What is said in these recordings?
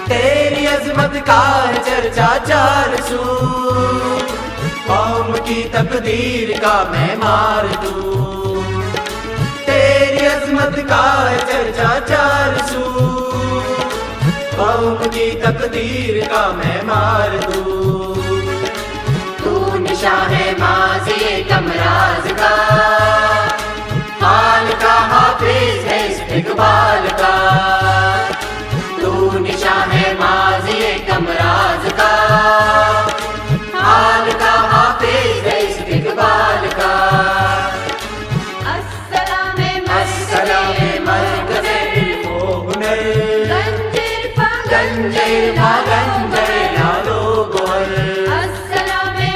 तेरी अजमत का चर्चा चार सू, कौम की तकदीर का मैं मार दूं। तेरी अजमत का चर्चा चार सू, कौम की तकदीर का मैं मार दूं। तू निशा है माज़ी कमराज का, हाल का हाफिज है इस्तिकबाल का। तू निशा है माज़ी कमराज का, हाल का हाफिज है इस्तिकबाल का। अस्सलामे मरकज़े इल्म व हुनर, गंजेर फा गंजेर लालो गोहर। अस्सलामे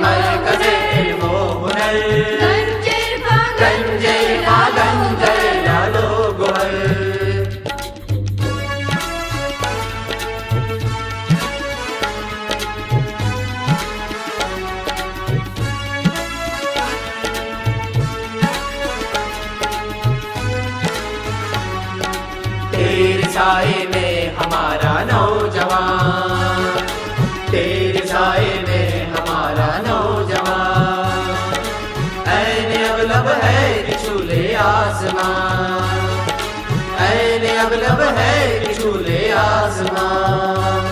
मरकज़े इल्म व हुनर, गंजेर फा गंजेर लालो गोहर। तेरे साए में हमारा नौजवान, तेरे साए में हमारा नौजवान। ऐने अगलब है कि छूले आसमान, ऐने अगलब है कि छूले आसमान।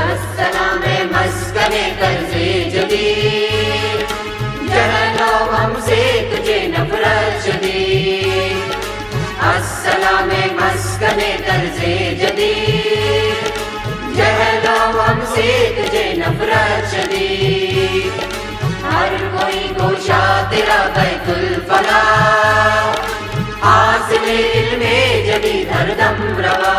अस्सलामे मस्कने कर्ज़े जदीद, जहलो हमसे तुझे नफरत शदीद। अस्सलामे मस्कने कर्ज़े जदीद, जहलो हमसे तुझे नफरत शदीद। हर कोई गोशा तेरा बैतुल फला, हासिले इल्मे जदीद हरदम रवा।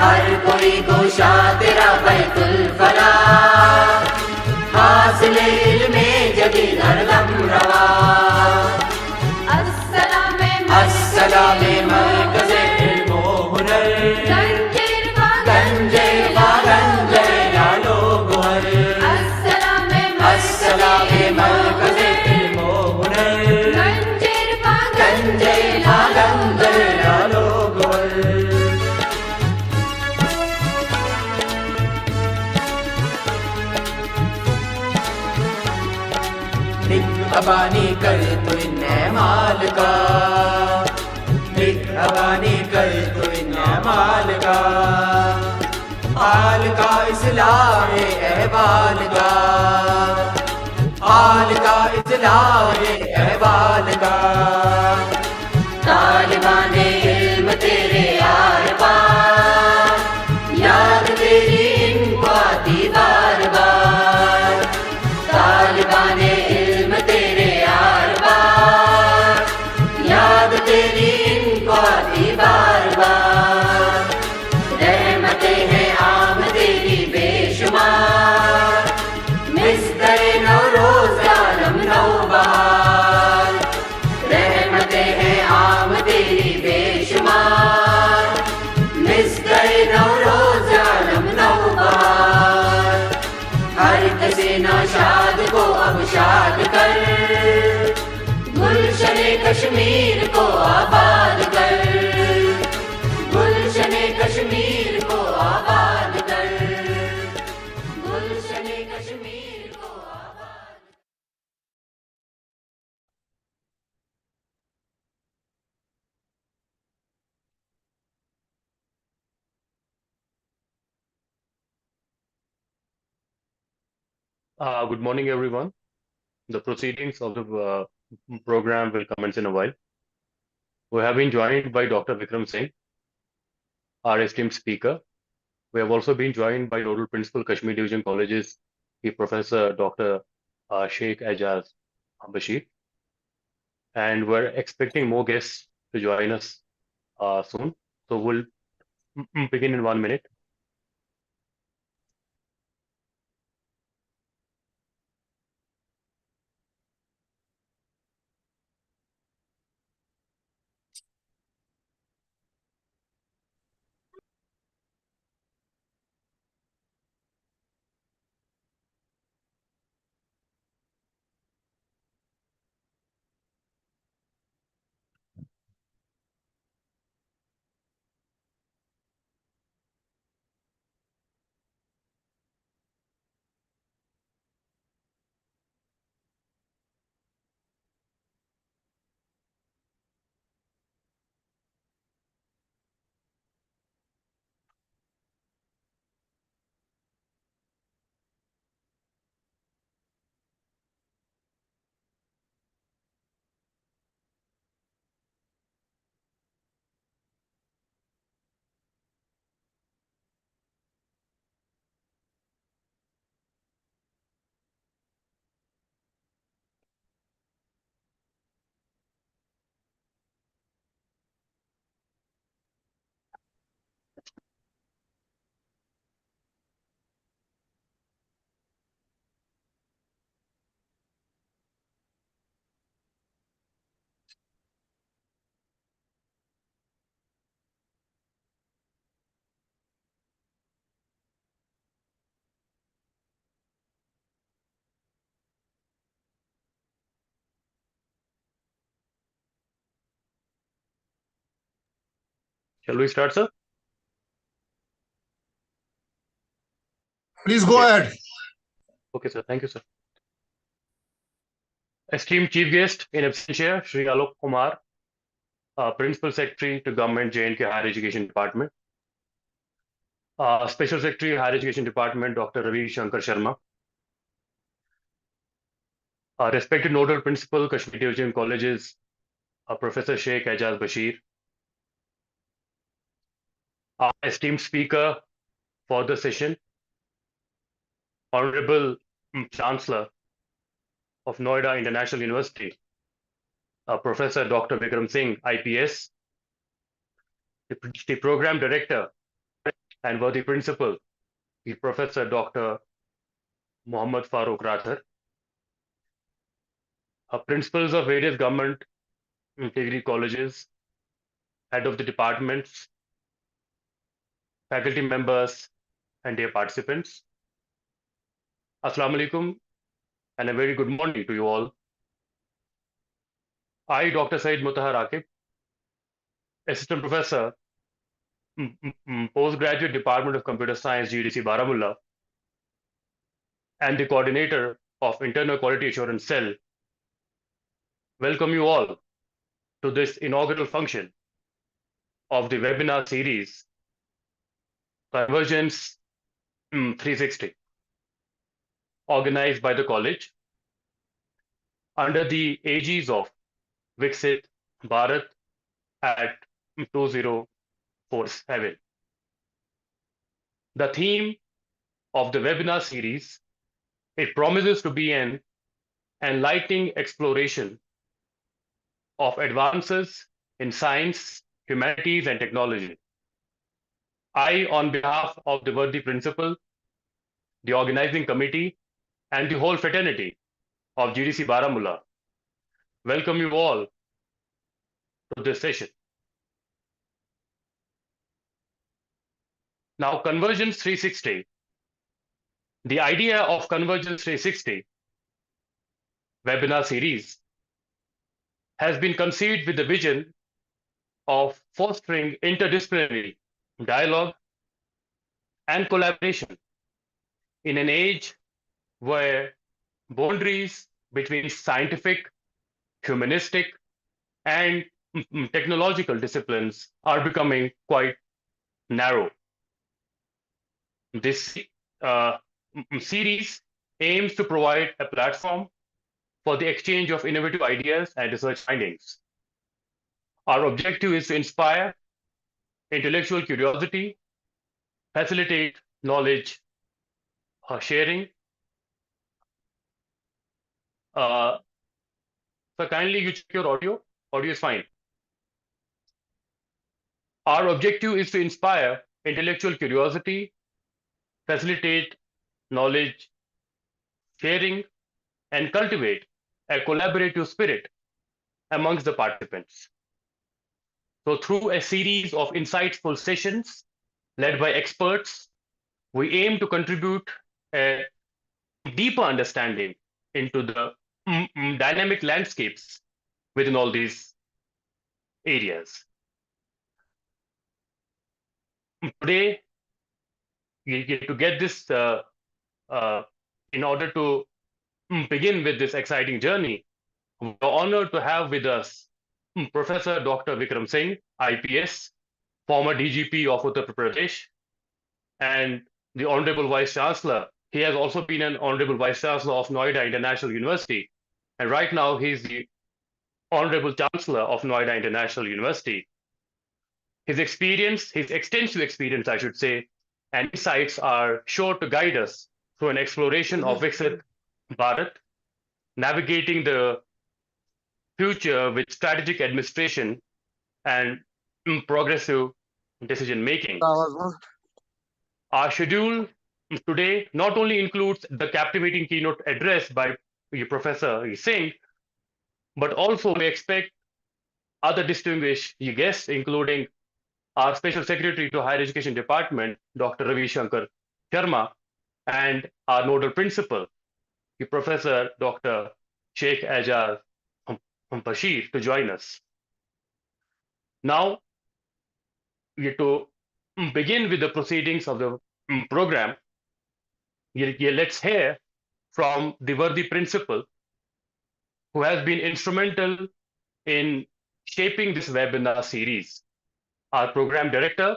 हर कोई गोशा तेरा बैतुल फला, हासिले इल्मे जदीद हरदम रवा। अस्सलामे मरकज़े इल्म व हुनर, गंजेर फा गंजेर लालो गोहर। अस्सलामे मरकज़े इल्म व हुनर, गंजेर फा गंजेर लालो गोहर। निगहबानी कर तू इन माल का, निगहबानी कर तू इन माल का। हाल का इस्लाह अहवाल का, हाल का इस्लाह अहवाल का। तालिबाने इल्म तेरे आर पार, याद तेरी इनको आती बार बार। तालिबाने इल्म तेरे आर पार, याद तेरी इनको आती बार बार। रहमतें हैं आम तेरी बेशुमार, मिस्दरे नौरोज़ आलम नौबहार। रहमतें हैं आम तेरी बेशुमार, मिस्दरे नौरोज़ आलम नौबहार। हर किसी नाशाद को अब शाद कर, गुलशने कश्मीर को आबाद कर। गुलशने कश्मीर को आबाद कर, गुलशने कश्मीर को आबाद। Good morning, everyone. The proceedings of the program will commence in a while. We have been joined by Dr. Vikram Singh, our esteemed speaker. We have also been joined by Nodal Principal, Kashmir Division Colleges, the Professor Dr. Sheikh Ajaz Bashir. And we're expecting more guests to join us soon. So we'll begin in 1 minute. Shall we start, sir? Please go ahead. Okay, sir. Thank you, sir. Esteemed Chief Guest in absentia, Shri Alok Kumar, Principal Secretary to Government J&K Higher Education Department. Special Secretary Higher Education Department, Dr. Ravi Shankar Sharma. Respected Nodal Principal, Kashmir Division Colleges, Professor Sheikh Ajaz Bashir. Our esteemed speaker for the session, Honorable Chancellor of Noida International University, Professor Dr. Vikram Singh, IPS, the Program Director and worthy Principal, the Professor Dr. Mohammad Farooq Rathar, principals of various government degree colleges, head of the departments, faculty members, and dear participants. Assalamu alaikum and a very good morning to you all. I, Dr. Said Mutahar Akib, Assistant Professor, Postgraduate Department of Computer Science, GDC Baramulla, and the Coordinator of Internal Quality Assurance Cell, welcome you all to this inaugural function of the webinar series, Convergence 360, organized by the college under the aegis of Viksit Bharat at 2047. The theme of the webinar series, it promises to be an enlightening exploration of advances in science, humanities, and technology. I, on behalf of the worthy principal, the organizing committee, and the whole fraternity of GDC Baramulla, welcome you all to this session. Now, Convergence 360. The idea of Convergence 360 webinar series has been conceived with the vision of fostering interdisciplinary dialogue and collaboration in an age where boundaries between scientific, humanistic, and technological disciplines are becoming quite narrow. This series aims to provide a platform for the exchange of innovative ideas and research findings. Our objective is to inspire intellectual curiosity, facilitate knowledge sharing. So kindly you check your audio. Audio is fine. Our objective is to inspire intellectual curiosity, facilitate knowledge sharing, and cultivate a collaborative spirit amongst the participants. So through a series of insightful sessions led by experts, we aim to contribute a deeper understanding into the dynamic landscapes within all these areas. Today, to get this, in order to begin with this exciting journey, we're honored to have with us Professor Dr. Vikram Singh, IPS, former DGP of Uttar Pradesh, and the Honorable Vice Chancellor. He has also been an Honorable Vice Chancellor of Noida International University, and right now he's the Honorable Chancellor of Noida International University. His experience, his extensive experience, I should say, and insights are sure to guide us through an exploration of Viksit Bharat, navigating the future with strategic administration and progressive decision making. Our schedule today not only includes the captivating keynote address by Professor Singh, but also we expect other distinguished guests, including our Special Secretary to Higher Education Department, Dr. Ravi Shankar Sharma, and our Nodal Principal, Professor Dr. Sheikh Ajaz Bashir, to join us. Now, to begin with the proceedings of the program, let's hear from the worthy principal who has been instrumental in shaping this webinar series, our program director,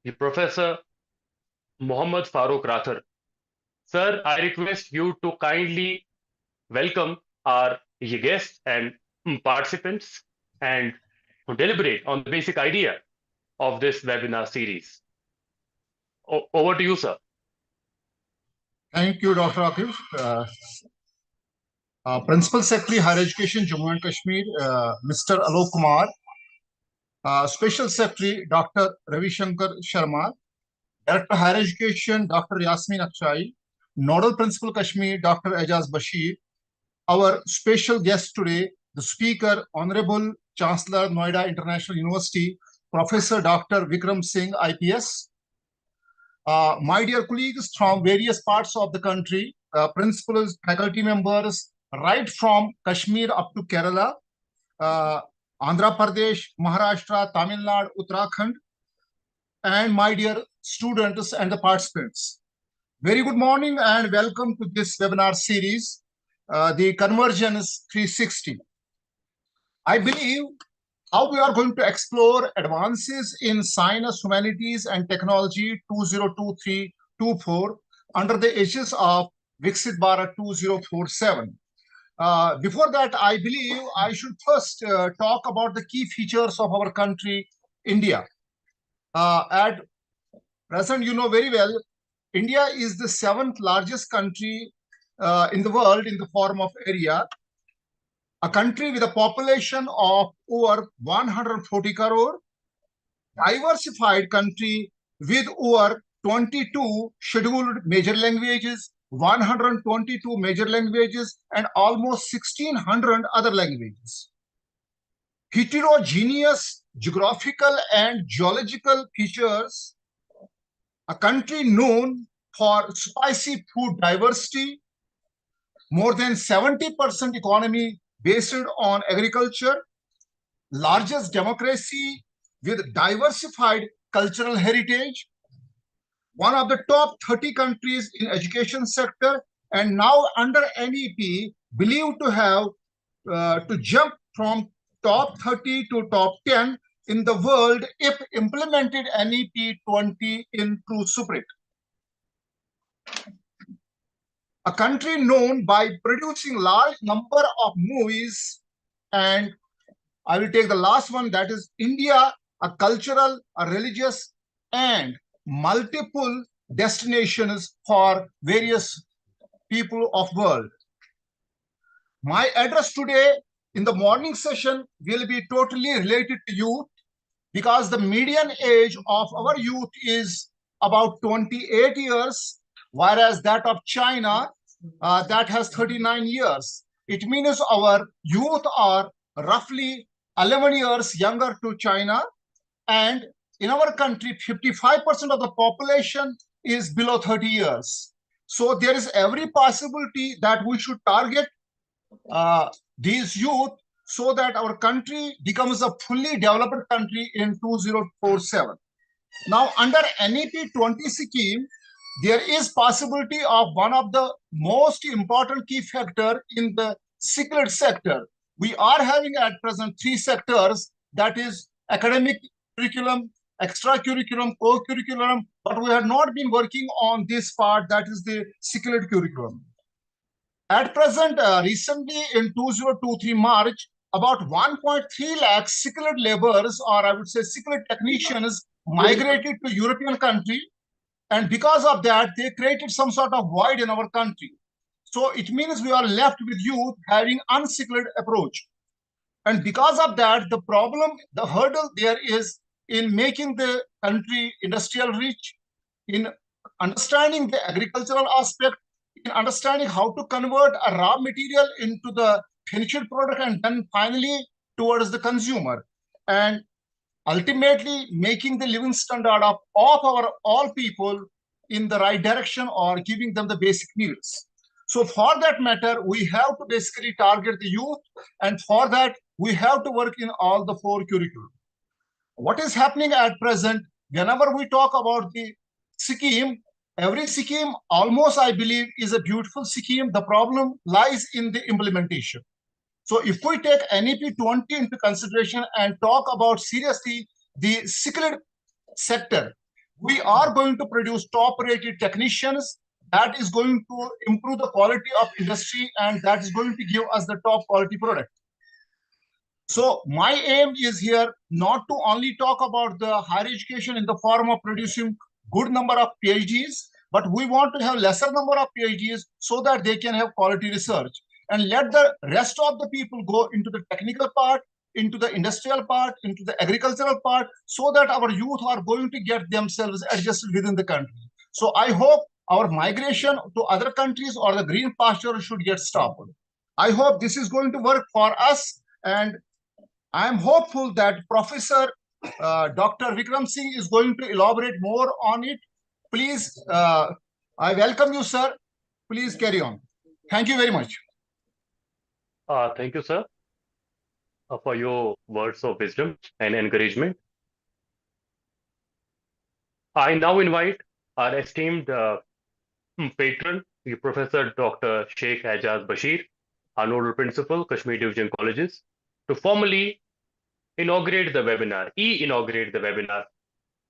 the Professor Mohammad Farooq Rathar. Sir, I request you to kindly welcome our guests and participants and deliberate on the basic idea of this webinar series. Over to you, sir. Thank you, Dr. Akif. Principal Secretary, Higher Education, Jammu and Kashmir, Mr. Alok Kumar. Special Secretary, Dr. Ravi Shankar Sharma. Director, Higher Education, Dr. Yasmin Akshai. Nodal Principal, Kashmir, Dr. Ajaz Bashir. Our special guest today, the speaker, Honorable Chancellor, Noida International University, Professor Dr. Vikram Singh, IPS. My dear colleagues from various parts of the country, principals, faculty members, right from Kashmir up to Kerala, Andhra Pradesh, Maharashtra, Tamil Nadu, Uttarakhand, and my dear students and the participants. Very good morning and welcome to this webinar series, the Convergence 360. I believe how we are going to explore advances in science, humanities, and technology 2023-24 under the aegis of Viksit Bharat 2047. Before that, I believe I should first talk about the key features of our country, India. At present, you know very well, India is the 7th largest country in the world in the form of area. A country with a population of over 140 crore, diversified country with over 22 scheduled major languages, 122 major languages, and almost 1,600 other languages. Heterogeneous geographical and geological features, a country known for spicy food diversity, more than 70% economy based on agriculture, largest democracy with diversified cultural heritage, one of the top 30 countries in education sector, and now under NEP believed to have to jump from top 30 to top 10 in the world if implemented NEP 20 in true spirit. A country known by producing large number of movies, and I will take the last one, that is India, a cultural, a religious, and multiple destinations for various people of world. My address today in the morning session will be totally related to youth because the median age of our youth is about 28 years, whereas that of China, that has 39 years. It means our youth are roughly 11 years younger to China, and in our country, 55% of the population is below 30 years. So there is every possibility that we should target these youth so that our country becomes a fully developed country in 2047. Now, under NEP 20 scheme, there is possibility of one of the most important key factor in the secret sector. We are having at present 3 sectors, that is academic curriculum, extracurriculum, co-curriculum, but we have not been working on this part, that is the secret curriculum. At present, recently in 2023 March, about 1.3 lakh skilled laborers, or I would say skilled technicians, migrated to European country, and because of that, they created some sort of void in our country. So it means we are left with youth having unskilled approach. And because of that, the problem, the hurdle there is in making the country industrial rich, in understanding the agricultural aspect, in understanding how to convert a raw material into the finished product, and then finally towards the consumer. And ultimately making the living standard of our all people in the right direction or giving them the basic needs. So for that matter, we have to basically target the youth, and for that, we have to work in all the 4 curriculum. what is happening at present, whenever we talk about the scheme, every scheme almost, I believe, is a beautiful scheme. The problem lies in the implementation. So if we take NEP 20 into consideration and talk about seriously the skilled sector, we are going to produce top-rated technicians. That is going to improve the quality of industry, and that is going to give us the top quality product. So my aim is here not to only talk about the higher education in the form of producing good number of PhDs, but we want to have lesser number of PhDs so that they can have quality research, and let the rest of the people go into the technical part, into the industrial part, into the agricultural part, so that our youth are going to get themselves adjusted within the country. So I hope our migration to other countries or the green pasture should get stopped. I hope this is going to work for us, and I am hopeful that Professor Dr. Vikram Singh is going to elaborate more on it. Please, I welcome you, sir. Please carry on. Thank you very much. Thank you, sir, for your words of wisdom and encouragement. I now invite our esteemed patron, the Professor Dr. Sheikh Ajaz Bashir, our Nodal Principal, Kashmir Division Colleges, to formally inaugurate the webinar, inaugurate the webinar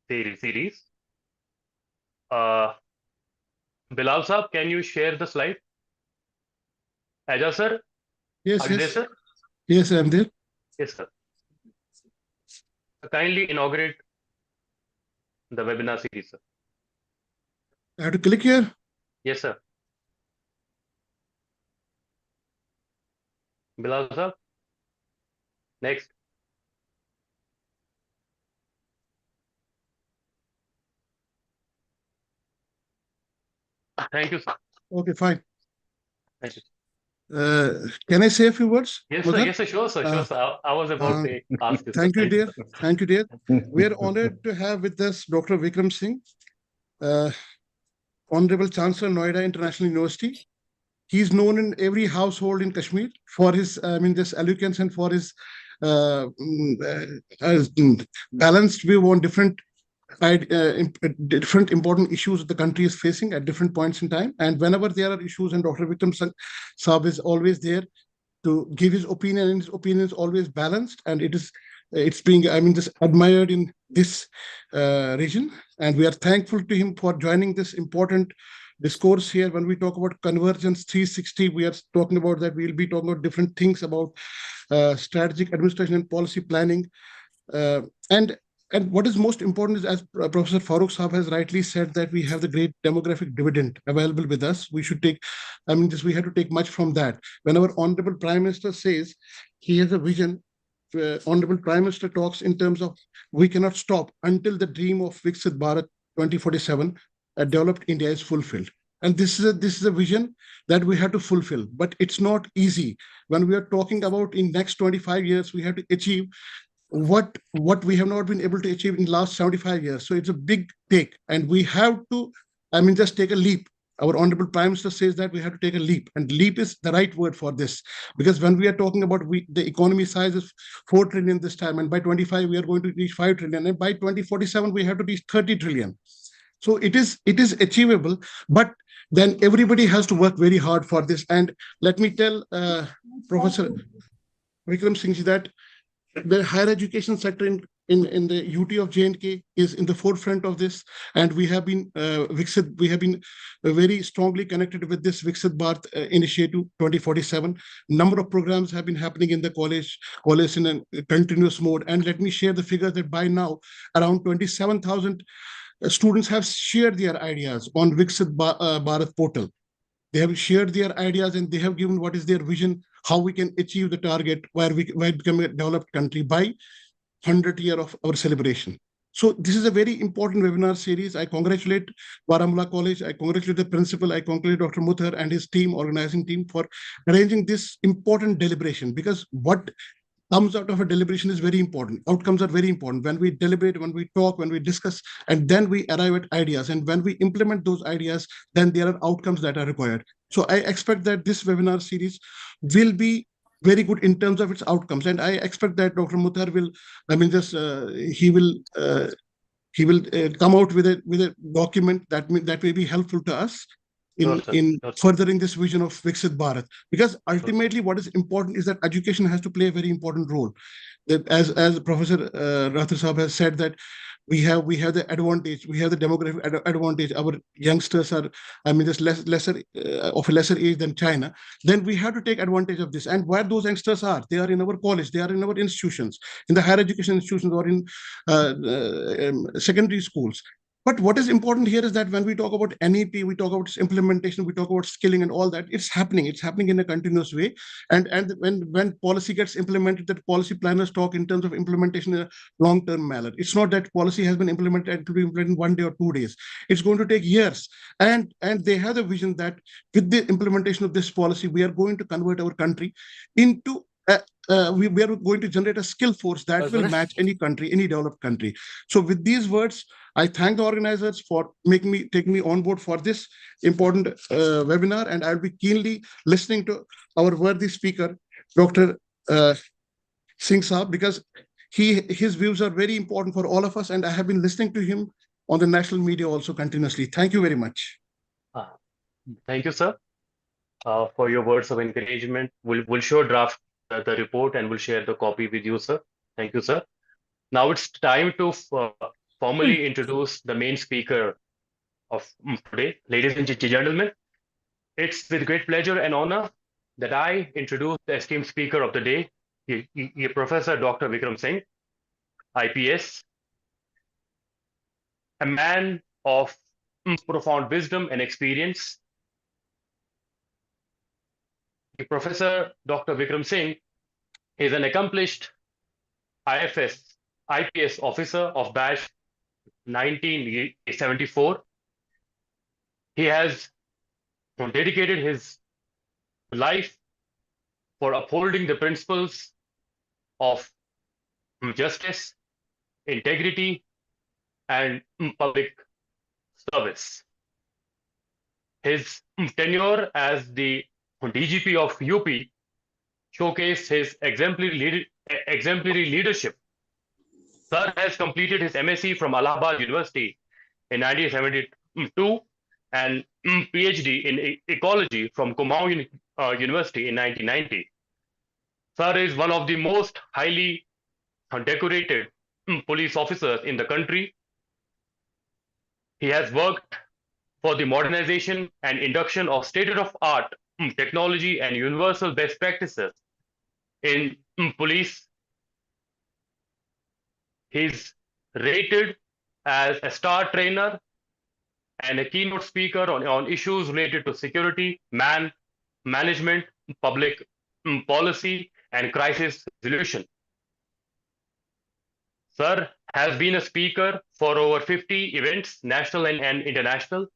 series. Bilal Saab, can you share the slide? Ajaz sir? Yes, Are you there, yes. sir? Yes, I'm there. Yes, sir. Kindly inaugurate the webinar series, sir. I have to click here. Yes, sir. Bilal Saab? Next. Thank you, sir. Okay, fine. Thank you. Can I say a few words? Yes, sir. Mother? Yes, sir. Sure, sir. Sure, sir. I was about to ask you, sir. Thank you, dear. Thank you, dear. We are honored to have with us Dr. Vikram Singh, Honorable Chancellor, Noida International University. He's known in every household in Kashmir for his, this eloquence and for his balanced view on different important issues the country is facing at different points in time. And whenever there are issues, and Dr. Vikram Saab is always there to give his opinion, and his opinion is always balanced, and it's being, just admired in this region. And we are thankful to him for joining this important discourse here. When we talk about Convergence 360, we are talking about that we'll be talking about different things about strategic administration and policy planning. And what is most important is, as Professor Farooq Saab has rightly said, that we have the great demographic dividend available with us. We should take, we have to take much from that. Whenever Honorable Prime Minister says he has a vision, Honorable Prime Minister talks in terms of we cannot stop until the dream of Viksit Bharat 2047, a developed India, is fulfilled. And this is a vision that we have to fulfill, but it's not easy. When we are talking about in next 25 years, we have to achieve what we have not been able to achieve in the last 75 years. So it's a big take, and we have to, just take a leap. Our Honorable Prime Minister says that we have to take a leap, and leap is the right word for this, because when we are talking about the economy size is 4 trillion this time, and by 25 we are going to reach 5 trillion, and by 2047 we have to reach 30 trillion. So it is achievable, but then everybody has to work very hard for this. And let me tell Professor Vikram Singh that the higher education sector in the UT of J&K is in the forefront of this, and we have been very strongly connected with this Viksit Bharat Initiative 2047. Number of programs have been happening in the college in a continuous mode, and let me share the figures that by now around 27,000 students have shared their ideas on Viksit Bharat portal. They have shared their ideas, and they have given what is their vision, how we can achieve the target where we become a developed country by 100th year of our celebration. So this is a very important webinar series. I congratulate Baramulla College. I congratulate the principal. I congratulate Dr. Muthar and his team, organizing team, for arranging this important deliberation, because what comes out of a deliberation is very important. Outcomes are very important. When we deliberate, when we talk, when we discuss, and then we arrive at ideas. And when we implement those ideas, then there are outcomes that are required. So I expect that this webinar series will be very good in terms of its outcomes. And I expect that Dr. Muthar will, he will come out with a document that may be helpful to us Sure, sir. in Sure, sir. furthering this vision of Viksit Bharat. Because sir. ultimately, what is important is that education has to play a very important role. That as Professor Rathur Sahab has said, that we have the advantage, we have the demographic advantage. Our youngsters are, just lesser of a lesser age than China. Then we have to take advantage of this. And where those youngsters are, they are in our college, they are in our institutions, in the higher education institutions, or in secondary schools. But what is important here is that when we talk about NEP, we talk about its implementation, we talk about skilling and all that. It's happening. It's happening in a continuous way. And when policy gets implemented, that policy planners talk in terms of implementation in a long-term manner. It's not that policy has been implemented and to be implemented in 1 day or 2 days. It's going to take years. And they have the vision that with the implementation of this policy, we are going to convert our country into we are going to generate a skill force that will match any country, any developed country. So with these words, I thank the organizers for taking me on board for this important webinar, and I'll be keenly listening to our worthy speaker, Dr. Singh Saab, because his views are very important for all of us, and I have been listening to him on the national media also continuously. Thank you very much. Thank you, sir, for your words of encouragement. We'll sure draft the report and we'll share the copy with you, sir. Thank you, sir. Now it's time to formally introduce the main speaker of today. Ladies and gentlemen, it's with great pleasure and honor that I introduce the esteemed speaker of the day, Professor Dr. Vikram Singh, IPS, a man of profound wisdom and experience. Professor Dr. Vikram Singh is an accomplished IPS officer of batch 1974. He has dedicated his life for upholding the principles of justice, integrity, and public service. His tenure as the DGP of UP showcased his exemplary leadership. Sir has completed his MSc from Allahabad University in 1972 and PhD in ecology from Kumaon University in 1990. Sir is one of the most highly decorated police officers in the country. He has worked for the modernization and induction of state-of-the-art technology and universal best practices in police. He's rated as a star trainer and a keynote speaker on issues related to security, management, public policy, and crisis resolution. Sir has been a speaker for over 50 events, national and international.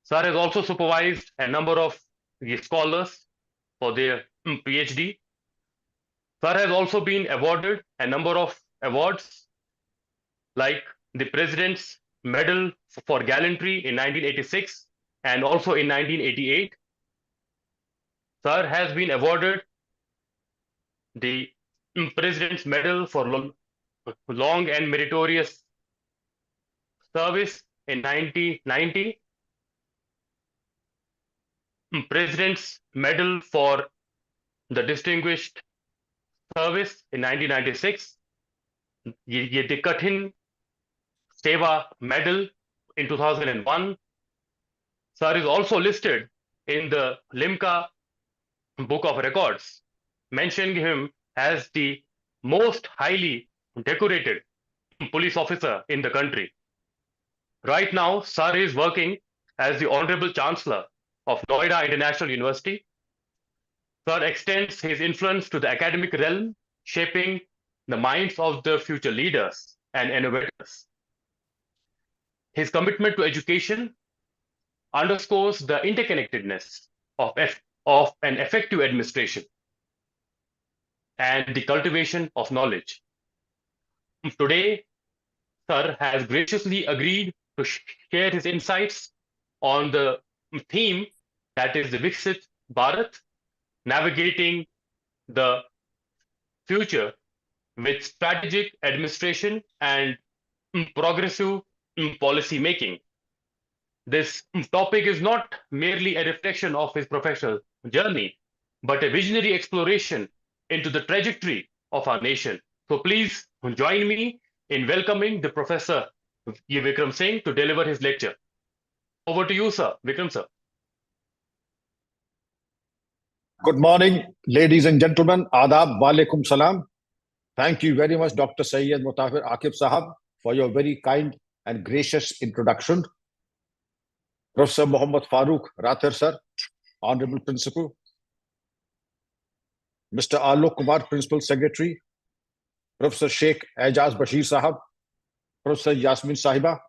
Sir has also supervised a number of scholars for their PhD. Sir has also been awarded a number of awards like the President's Medal for Gallantry in 1986 and also in 1988. Sir has been awarded the President's Medal for Long and Meritorious Service in 1990. President's Medal for the Distinguished Service in 1996. The Kathin Seva Medal in 2001. Sir is also listed in the Limca Book of Records, mentioning him as the most highly decorated police officer in the country. Right now, Sir is working as the Honorable Chancellor of Noida International University. Sir extends his influence to the academic realm, shaping the minds of the future leaders and innovators. His commitment to education underscores the interconnectedness of an effective administration and the cultivation of knowledge. Today, Sir has graciously agreed to share his insights on the theme that is the Viksit Bharat, navigating the future with strategic administration and progressive policy making. This topic is not merely a reflection of his professional journey, but a visionary exploration into the trajectory of our nation. So please join me in welcoming the Professor Vikram Singh to deliver his lecture. Over to you, sir. Vikram, sir. Good morning, ladies and gentlemen. Adab, walaikum salam. Thank you very much, Dr. Sayyid Mutahir Akib Sahab, for your very kind and gracious introduction. Professor Muhammad Farooq Rathir, sir, Honorable Principal. Mr. Alok Kumar, Principal Secretary. Professor Sheikh Aijaz Bashir Sahab. Professor Yasmin Sahiba.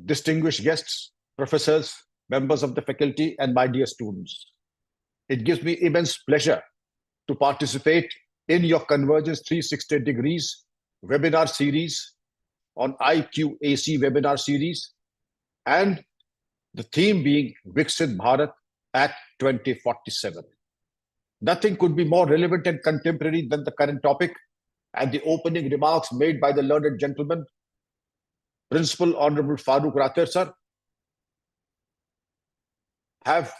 Distinguished guests, professors, members of the faculty, and my dear students. It gives me immense pleasure to participate in your Convergence 360 Degrees webinar series on IQAC webinar series, and the theme being Viksit Bharat at 2047. Nothing could be more relevant and contemporary than the current topic, and the opening remarks made by the learned gentleman, Principal Honorable Farooq Rathir, sir, have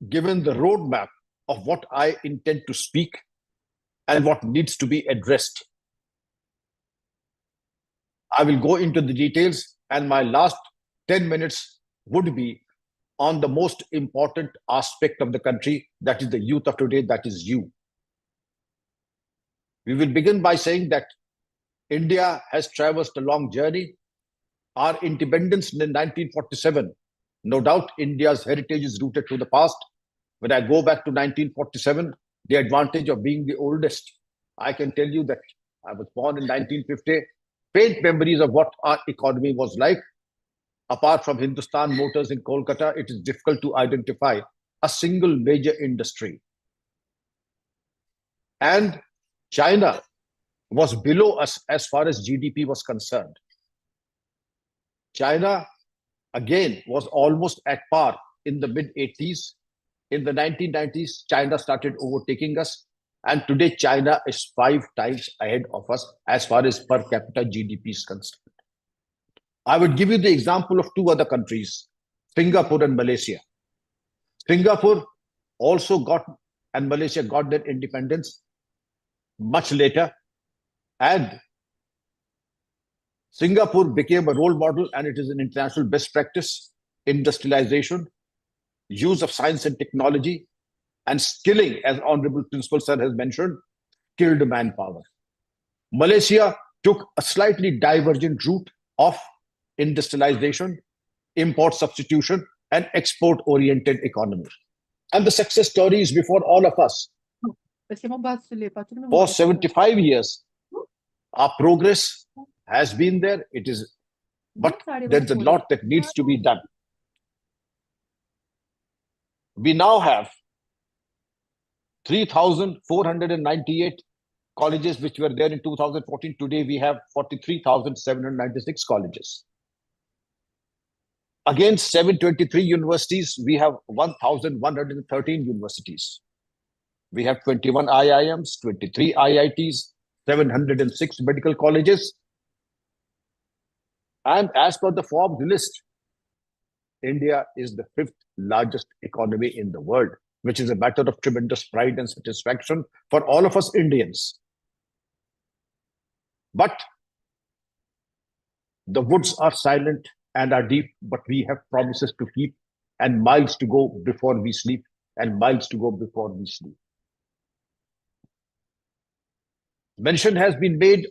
given the roadmap of what I intend to speak and what needs to be addressed. I will go into the details, and my last 10 minutes would be on the most important aspect of the country, that is the youth of today, that is you. We will begin by saying that India has traversed a long journey. Our independence in 1947, no doubt India's heritage is rooted to the past. When I go back to 1947, the advantage of being the oldest, I can tell you that I was born in 1950. Faint memories of what our economy was like. Apart from Hindustan Motors in Kolkata, it is difficult to identify a single major industry. And China was below us as far as GDP was concerned. China, again, was almost at par in the mid-80s. In the 1990s, China started overtaking us. And today, China is 5 times ahead of us as far as per capita GDP is concerned. I would give you the example of 2 other countries, Singapore and Malaysia. Singapore also got, and Malaysia got their independence much later. And Singapore became a role model, and it is an international best practice, industrialization, use of science and technology, and skilling, as Honorable Principal Sir has mentioned, skilled manpower. Malaysia took a slightly divergent route of industrialization, import substitution, and export-oriented economy. And the success story is before all of us. For 75 years, our progress has been there. It is, but there's a lot that needs to be done. We now have 3,498 colleges which were there in 2014. Today we have 43,796 colleges. Against 723 universities, we have 1,113 universities. We have 21 IIMs, 23 IITs, 706 medical colleges. And as per the Forbes list, India is the 5th largest economy in the world, which is a matter of tremendous pride and satisfaction for all of us Indians. But the woods are silent and are deep, but we have promises to keep and miles to go before we sleep, and miles to go before we sleep. Mention has been made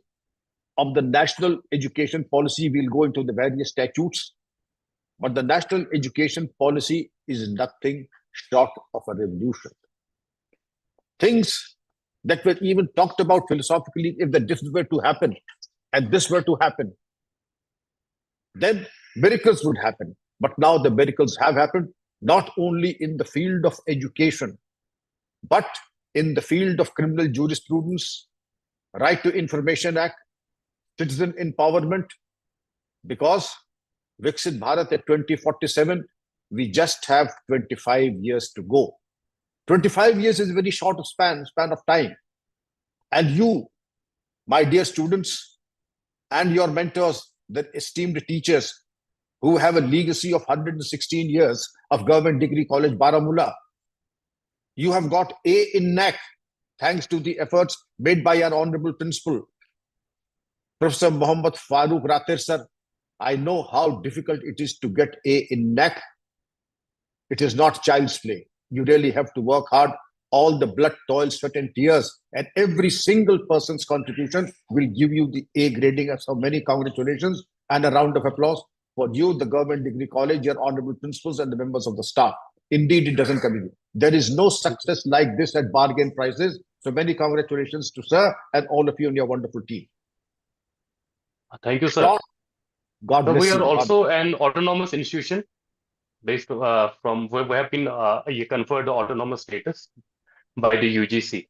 of the national education policy. We'll go into the various statutes, but the national education policy is nothing short of a revolution. Things that were even talked about philosophically, if this were to happen and this were to happen, then miracles would happen. But now the miracles have happened, not only in the field of education, but in the field of criminal jurisprudence, Right to Information Act, citizen empowerment, because Viksit Bharat at 2047, we just have 25 years to go. 25 years is a very short span of time. And you, my dear students, and your mentors, the esteemed teachers who have a legacy of 116 years of Government Degree College, Baramulla, you have got A in NAC thanks to the efforts made by our Honorable Principal, Professor Mohammad Farooq Rater sir. I know how difficult it is to get A in NAC. It is not child's play. You really have to work hard. All the blood, toil, sweat, and tears, and every single person's contribution will give you the A grading. So many congratulations and a round of applause for you, the Government Degree College, your honorable principals, and the members of the staff. Indeed, it doesn't come easy. There is no success like this at bargain prices. So many congratulations to sir and all of you and your wonderful team. Thank you, sir. God So bless we are you. also an autonomous institution based from we have been conferred the autonomous status by the UGC,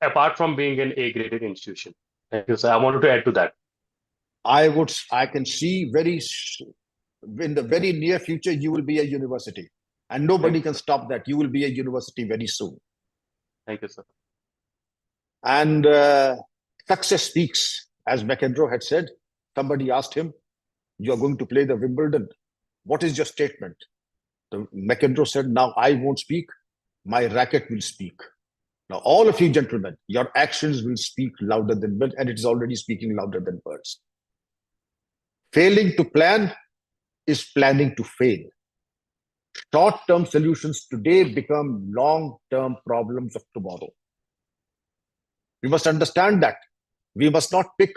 apart from being an A-graded institution. Thank you, sir. I wanted to add to that. I can see in the very near future, you will be a university, and nobody can stop that. You will be a university very soon. Thank you, sir. And success speaks, as McEnroe had said. Somebody asked him, "You are going to play the Wimbledon. What is your statement?" The McEnroe said, "Now I won't speak. My racket will speak." Now, all of you gentlemen, your actions will speak louder than words, and it is already speaking louder than words. Failing to plan is planning to fail. Short-term solutions today become long-term problems of tomorrow. We must understand that. We must not pick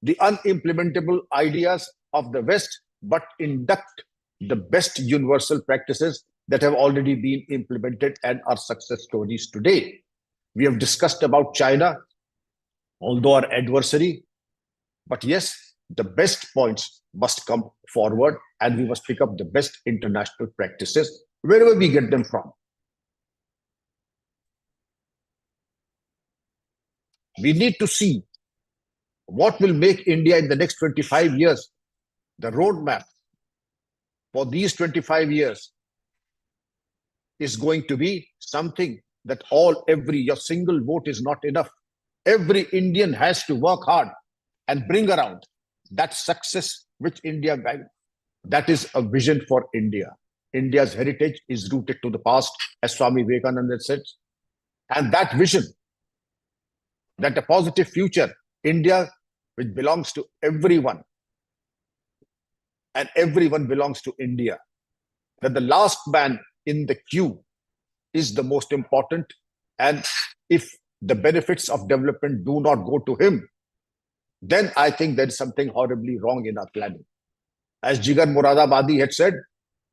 the unimplementable ideas of the West, but induct the best universal practices that have already been implemented and are success stories today. We have discussed about China, although our adversary, but yes, the best points must come forward and we must pick up the best international practices wherever we get them from. We need to see what will make India in the next 25 years. The roadmap for these 25 years is going to be something that your single vote is not enough. Every Indian has to work hard and bring around that success which India guides. That is a vision for India. India's heritage is rooted to the past, as Swami Vivekananda said. And that vision, that a positive future, India, which belongs to everyone, and everyone belongs to India, that the last man in the queue is the most important. And if the benefits of development do not go to him, then I think there is something horribly wrong in our planning. As Jigar Muradabadi had said,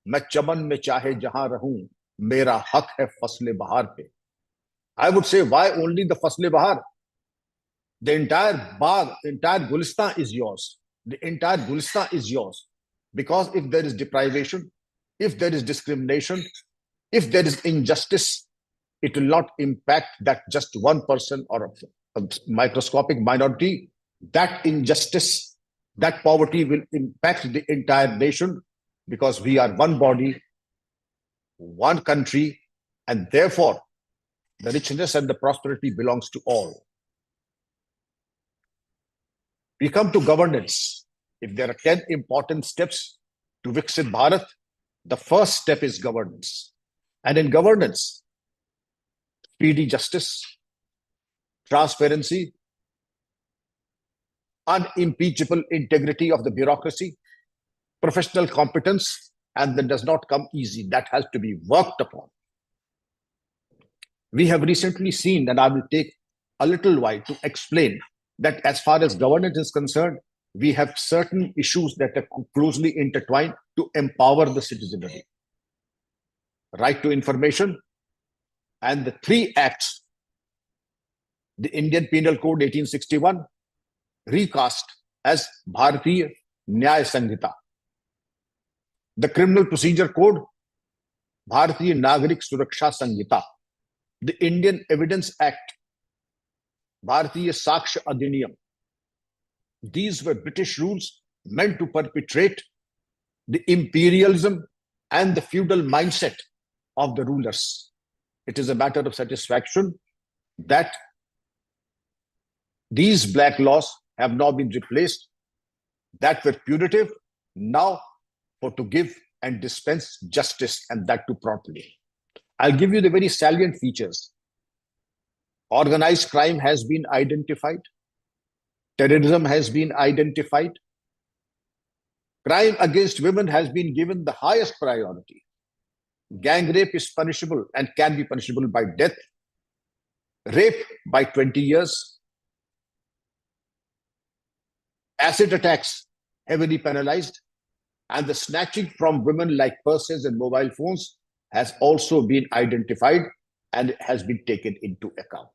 "Main chaman mein chahe jahan rahun, mera hak hai fasle bahar pe." I would say, why only the fasle bahar? The entire baag, entire Gulistan is yours. The entire Gulistan is yours. Because if there is deprivation, if there is discrimination, if there is injustice, it will not impact that just one person or a microscopic minority. That injustice, that poverty will impact the entire nation, because we are one body, one country, and therefore the richness and the prosperity belongs to all. We come to governance. If there are 10 important steps to Viksit Bharat, the first step is governance. And in governance, speedy justice, transparency, unimpeachable integrity of the bureaucracy, professional competence, and that does not come easy. That has to be worked upon. We have recently seen, and I will take a little while to explain, that as far as governance is concerned, we have certain issues that are closely intertwined to empower the citizenry. Right to information and the 3 acts, the Indian Penal Code 1861, recast as Bharatiya Nyaya Sanghita, the Criminal Procedure Code, Bharatiya Nagarik Suraksha Sanghita, the Indian Evidence Act, Bharatiya Saksha Adhiniyam. These were British rules meant to perpetrate the imperialism and the feudal mindset of the rulers. It is a matter of satisfaction that these black laws have now been replaced that were punitive, now for to give and dispense justice, and that too properly. I'll give you the very salient features. Organized crime has been identified. Terrorism has been identified. Crime against women has been given the highest priority. Gang rape is punishable and can be punishable by death. Rape by 20 years. Acid attacks heavily penalized. And the snatching from women like purses and mobile phones has also been identified and has been taken into account.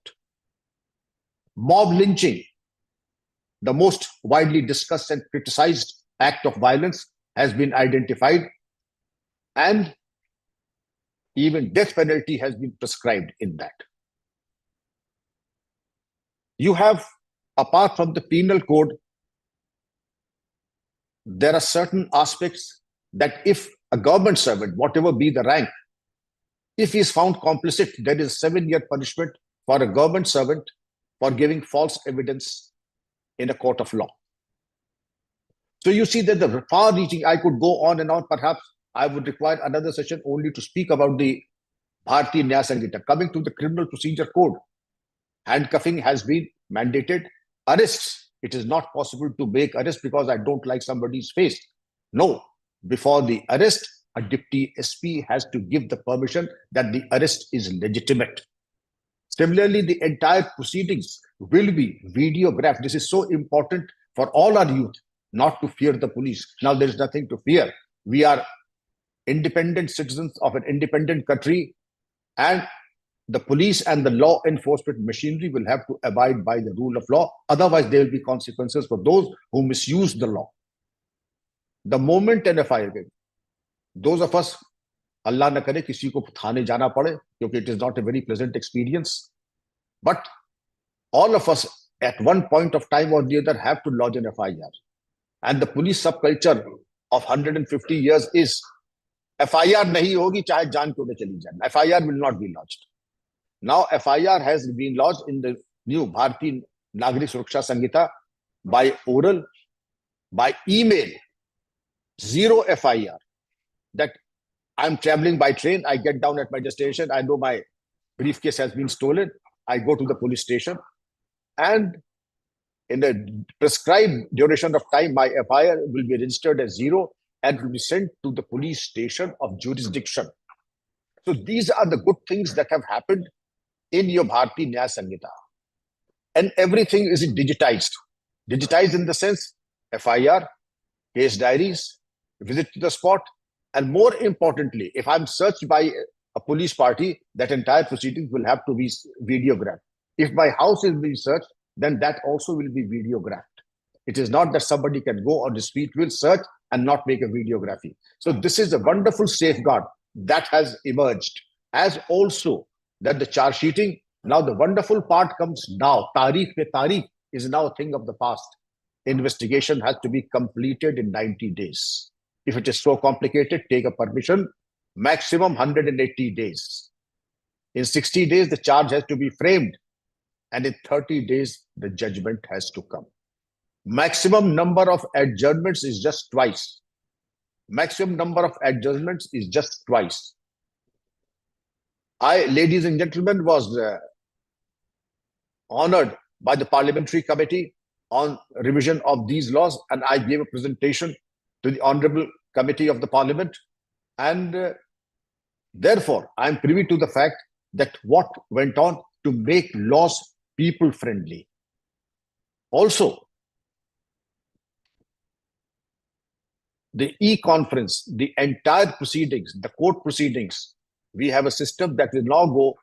Mob lynching, the most widely discussed and criticized act of violence, has been identified, and even death penalty has been prescribed in that. You have, apart from the penal code, there are certain aspects that if a government servant, whatever be the rank, if he is found complicit, there is a 7-year punishment for a government servant for giving false evidence in a court of law. So you see that the far-reaching, I could go on and on. Perhaps I would require another session only to speak about the Bharatiya Nyaya Sanhita. Coming to the Criminal Procedure Code, handcuffing has been mandated. Arrests, it is not possible to make arrest because I don't like somebody's face. No, before the arrest, a deputy SP has to give the permission that the arrest is legitimate. Similarly, the entire proceedings will be videographed. This is so important for all our youth, not to fear the police. Now, there is nothing to fear. We are independent citizens of an independent country, and the police and the law enforcement machinery will have to abide by the rule of law. Otherwise, there will be consequences for those who misuse the law. The moment an FIR, those of us, Allah na kare kisi ko thane jana pade, because it is not a very pleasant experience. But all of us at one point of time or the other have to lodge an FIR. And the police subculture of 150 years is FIR nahi hogi chahe jaan ko chali jaye. FIR will not be lodged. Now FIR has been lodged in the new Bharatiya Nagrik Suraksha Sanhita by oral, by email, 0 FIR. That I'm traveling by train, I get down at my destination, I know my briefcase has been stolen, I go to the police station, and in the prescribed duration of time, my FIR will be registered as 0 and will be sent to the police station of jurisdiction. So these are the good things that have happened in your Bharatiya Nyaya Sanhita. And everything is digitized. Digitized in the sense, FIR, case diaries, visit to the spot, and more importantly, if I'm searched by a police party, that entire proceedings will have to be videographed. If my house is being searched, then that also will be videographed. It is not that somebody can go on the street, will search and not make a videography. So this is a wonderful safeguard that has emerged, as also that the charge sheeting. Now the wonderful part comes now. Tarikh pe tarikh is now a thing of the past. Investigation has to be completed in 90 days. If it is so complicated, take a permission, maximum 180 days. In 60 days, the charge has to be framed. And in 30 days, the judgment has to come. Maximum number of adjournments is just twice. Maximum number of adjournments is just twice. I, ladies and gentlemen, was honored by the Parliamentary Committee on revision of these laws, and I gave a presentation to the Honorable Committee of the Parliament. And therefore, I am privy to the fact that what went on to make laws people-friendly. Also, the e-conference, the entire proceedings, the court proceedings, we have a system that will now go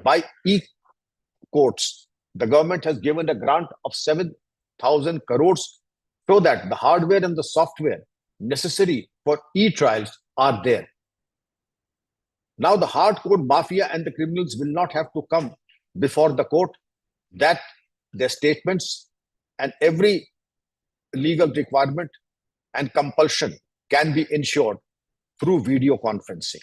by e-courts. The government has given a grant of 7,000 crores so that the hardware and the software necessary for e-trials are there. Now the hardcore mafia and the criminals will not have to come before the court, that their statements and every legal requirement and compulsion can be ensured through video conferencing.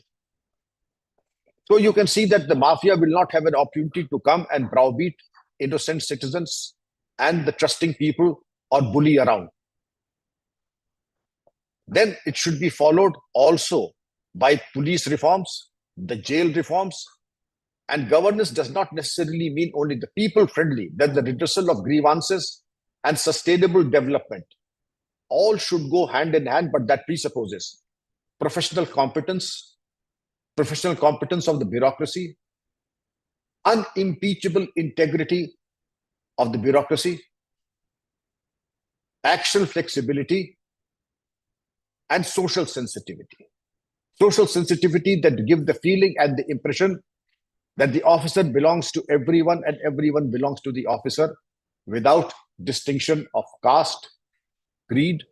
So you can see that the mafia will not have an opportunity to come and browbeat innocent citizens and the trusting people or bully around. Then it should be followed also by police reforms, the jail reforms, and governance does not necessarily mean only the people friendly, that the redressal of grievances and sustainable development all should go hand in hand, but that presupposes professional competence of the bureaucracy, unimpeachable integrity of the bureaucracy, action flexibility, and social sensitivity. Social sensitivity that give the feeling and the impression that the officer belongs to everyone and everyone belongs to the officer without distinction of caste, creed,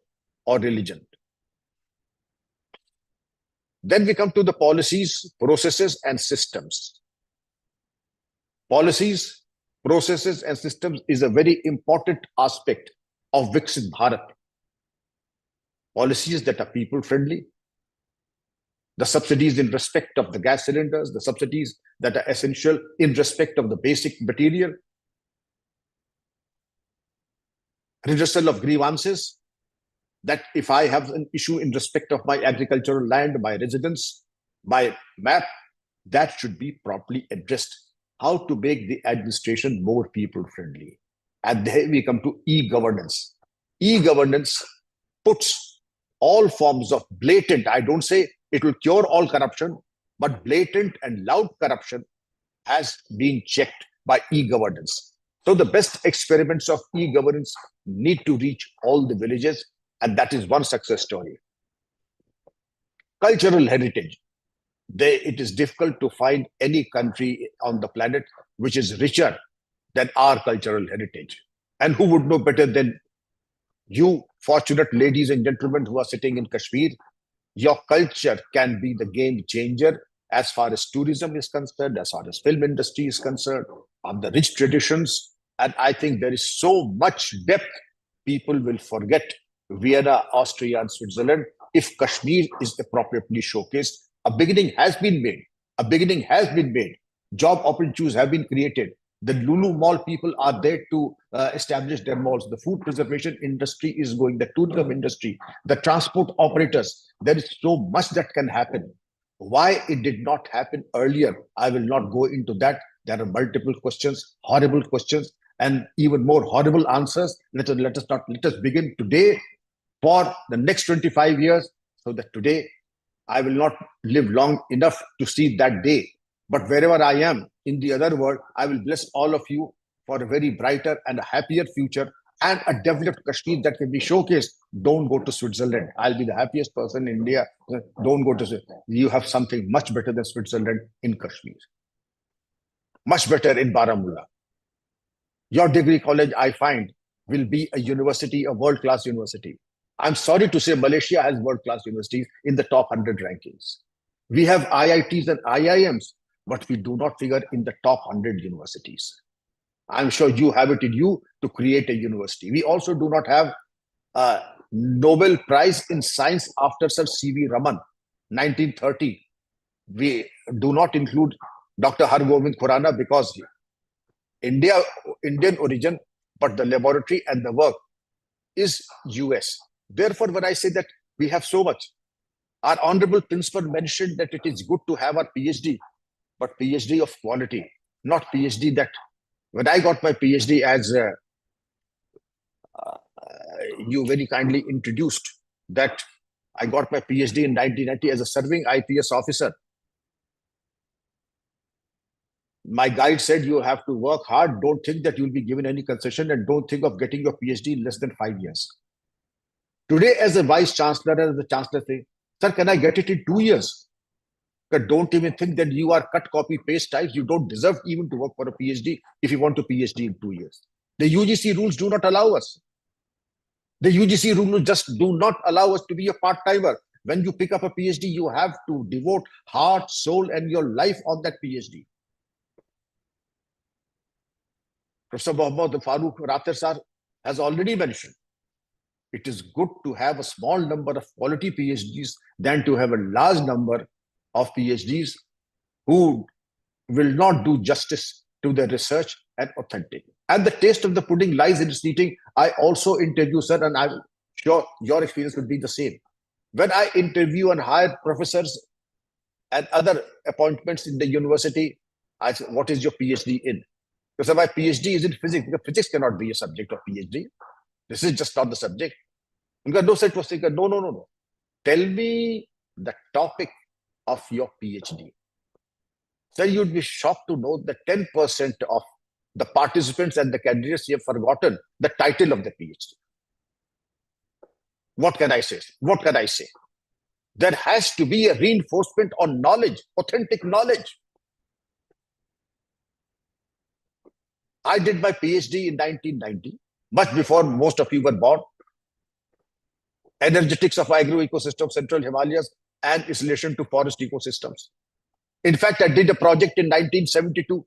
or religion. Then we come to the policies, processes, and systems. Policies, processes, and systems is a very important aspect of Viksit Bharat. Policies that are people-friendly, the subsidies in respect of the gas cylinders, the subsidies that are essential in respect of the basic material, redressal of grievances, that if I have an issue in respect of my agricultural land, my residence, my map, that should be properly addressed. How to make the administration more people-friendly. And then we come to e-governance. E-governance puts all forms of blatant, I don't say it will cure all corruption, but blatant and loud corruption has been checked by e-governance. So the best experiments of e-governance need to reach all the villages, and that is one success story. Cultural heritage. It is difficult to find any country on the planet which is richer than our cultural heritage. And who would know better than you, fortunate ladies and gentlemen who are sitting in Kashmir? Your culture can be the game changer as far as tourism is concerned, as far as film industry is concerned, of the rich traditions. And I think there is so much depth, people will forget Vienna, Austria, and Switzerland if Kashmir is appropriately showcased. A beginning has been made. A beginning has been made. Job opportunities have been created. The Lulu Mall people are there to establish their malls. The food preservation industry is going, the tourism industry, the transport operators. There is so much that can happen. Why it did not happen earlier, I will not go into that. There are multiple questions, horrible questions, and even more horrible answers. Let us begin today for the next 25 years, so that today I will not live long enough to see that day. But wherever I am in the other world, I will bless all of you for a very brighter and a happier future and a developed Kashmir that can be showcased. Don't go to Switzerland. I'll be the happiest person in India. Don't go to Switzerland. You have something much better than Switzerland in Kashmir. Much better in Baramulla. Your degree college, I find, will be a university, a world-class university. I'm sorry to say Malaysia has world-class universities in the top 100 rankings. We have IITs and IIMs, but we do not figure in the top 100 universities. I'm sure you have it in you to create a university. We also do not have a Nobel Prize in Science after Sir C.V. Raman, 1930. We do not include Dr. Hargobind Khurana because Indian origin, but the laboratory and the work is US. Therefore, when I say that we have so much, our honorable principal mentioned that it is good to have our PhD, but PhD of quality, not PhD that when I got my PhD, as you very kindly introduced, that I got my PhD in 1990 as a serving IPS officer. My guide said, you have to work hard. Don't think that you'll be given any concession, and don't think of getting your PhD in less than 5 years. Today, as a vice chancellor, as the chancellor say, sir, can I get it in 2 years? But don't even think that you are cut, copy, paste types. You don't deserve even to work for a PhD if you want a PhD in 2 years. The UGC rules do not allow us. The UGC rules just do not allow us to be a part-timer. When you pick up a PhD, you have to devote heart, soul, and your life on that PhD. Professor Mohammad Farooq Rater sir has already mentioned, it is good to have a small number of quality PhDs than to have a large number of PhDs who will not do justice to the research and authentic. And the taste of the pudding lies in its eating. I also interview, sir, and I'm sure your experience would be the same. When I interview and hire professors and other appointments in the university, I say, what is your PhD in? Because my PhD is in physics, because physics cannot be a subject of PhD. This is just not the subject. No such thing. No. Tell me the topic of your PhD. Sir, you'd be shocked to know that 10% of the participants and the candidates have forgotten the title of the PhD. What can I say? What can I say? There has to be a reinforcement on knowledge, authentic knowledge. I did my PhD in 1990, much before most of you were born. Energetics of agro-ecosystem, Central Himalayas, and its relation to forest ecosystems. In fact, I did a project in 1972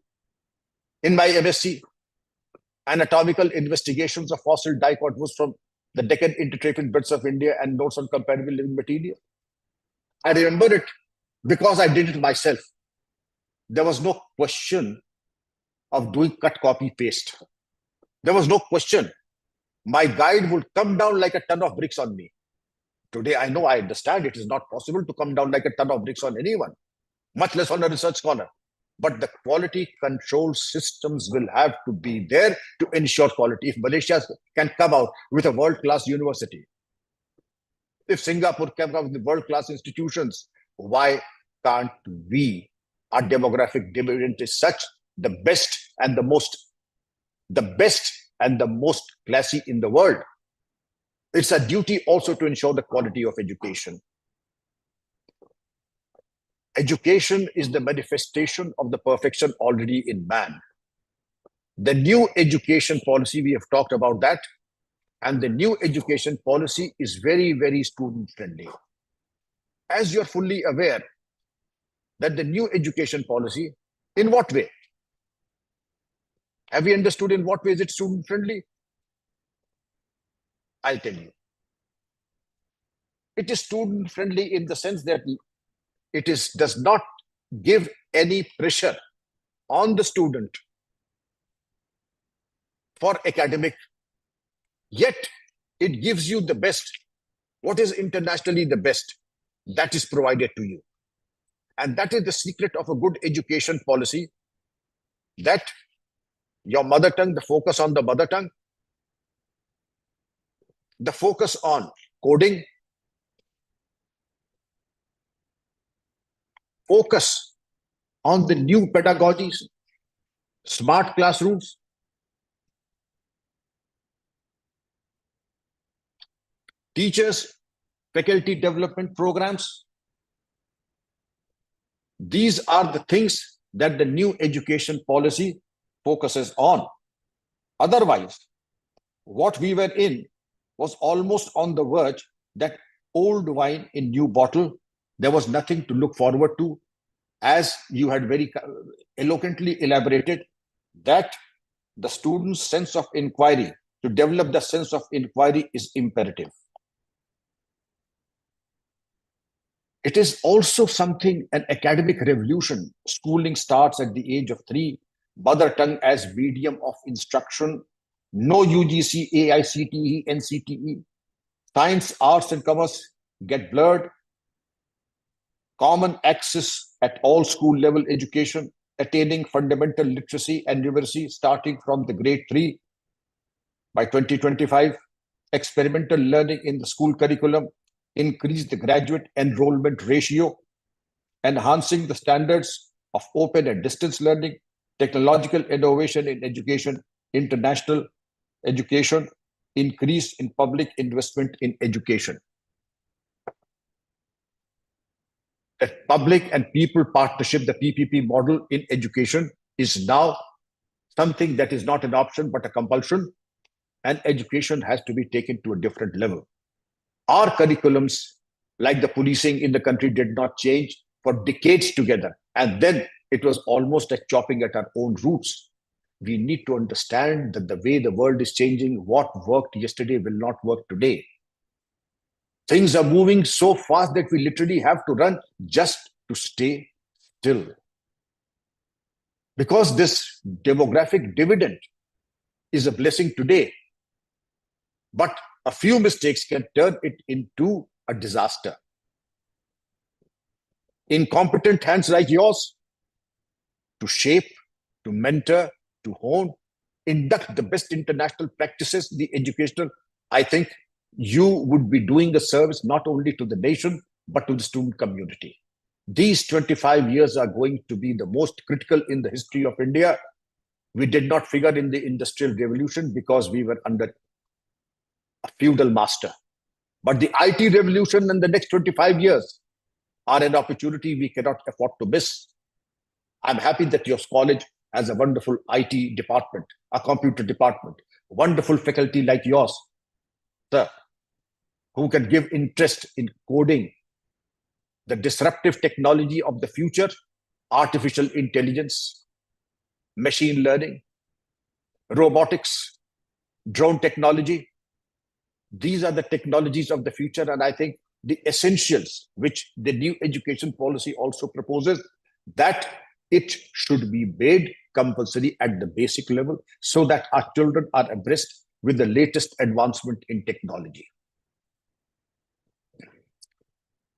in my MSc, Anatomical Investigations of Fossil Dicotyledons from the Deccan Intertraphic Beds of India and Notes on Comparable Living Material. I remember it because I did it myself. There was no question of doing cut, copy, paste. There was no question. My guide would come down like a ton of bricks on me. Today, I know, I understand it is not possible to come down like a ton of bricks on anyone, much less on a research scholar. But the quality control systems will have to be there to ensure quality. If Malaysia can come out with a world-class university, if Singapore can come out with world-class institutions, why can't we? Our demographic dividend is such, the best and the most classy in the world. It's a duty also to ensure the quality of education. Education is the manifestation of the perfection already in man. The new education policy, we have talked about that, and the new education policy is very, very student-friendly. As you're fully aware that the new education policy, in what way? Have you understood in what way is it student-friendly? I'll tell you. It is student-friendly in the sense that it does not give any pressure on the student for academic, yet it gives you the best. What is internationally the best? That is provided to you. And that is the secret of a good education policy, that your mother tongue, the focus on the mother tongue, the focus on coding, focus on the new pedagogies, smart classrooms, teachers, faculty development programs. These are the things that the new education policy focuses on. Otherwise, what we were in was almost on the verge that old wine in new bottle. There was nothing to look forward to, as you had very eloquently elaborated, that the student's sense of inquiry, to develop the sense of inquiry, is imperative. It is also something, an academic revolution. Schooling starts at the age of 3, mother tongue as medium of instruction, no UGC, AICTE, NCTE, science, arts and commerce get blurred, common access at all school level education, attaining fundamental literacy and numeracy starting from the grade 3 by 2025, experimental learning in the school curriculum, increase the graduate enrollment ratio, enhancing the standards of open and distance learning, technological innovation in education, international education, increase in public investment in education. The public and people partnership, the PPP model in education, is now something that is not an option but a compulsion, and education has to be taken to a different level. Our curriculums, like the policing in the country, did not change for decades together, and then it was almost like chopping at our own roots. We need to understand that the way the world is changing, what worked yesterday will not work today. Things are moving so fast that we literally have to run just to stay still. Because this demographic dividend is a blessing today, but a few mistakes can turn it into a disaster. Incompetent hands like yours to shape, to mentor, to hone, induct the best international practices, the educational, I think you would be doing a service not only to the nation, but to the student community. These 25 years are going to be the most critical in the history of India. We did not figure in the Industrial Revolution because we were under a feudal master. But the IT revolution and the next 25 years are an opportunity we cannot afford to miss. I'm happy that your college has a wonderful IT department, a computer department, wonderful faculty like yours, sir, who can give interest in coding, the disruptive technology of the future, artificial intelligence, machine learning, robotics, drone technology. These are the technologies of the future, and I think the essentials which the new education policy also proposes, that it should be made compulsory at the basic level so that our children are abreast with the latest advancement in technology.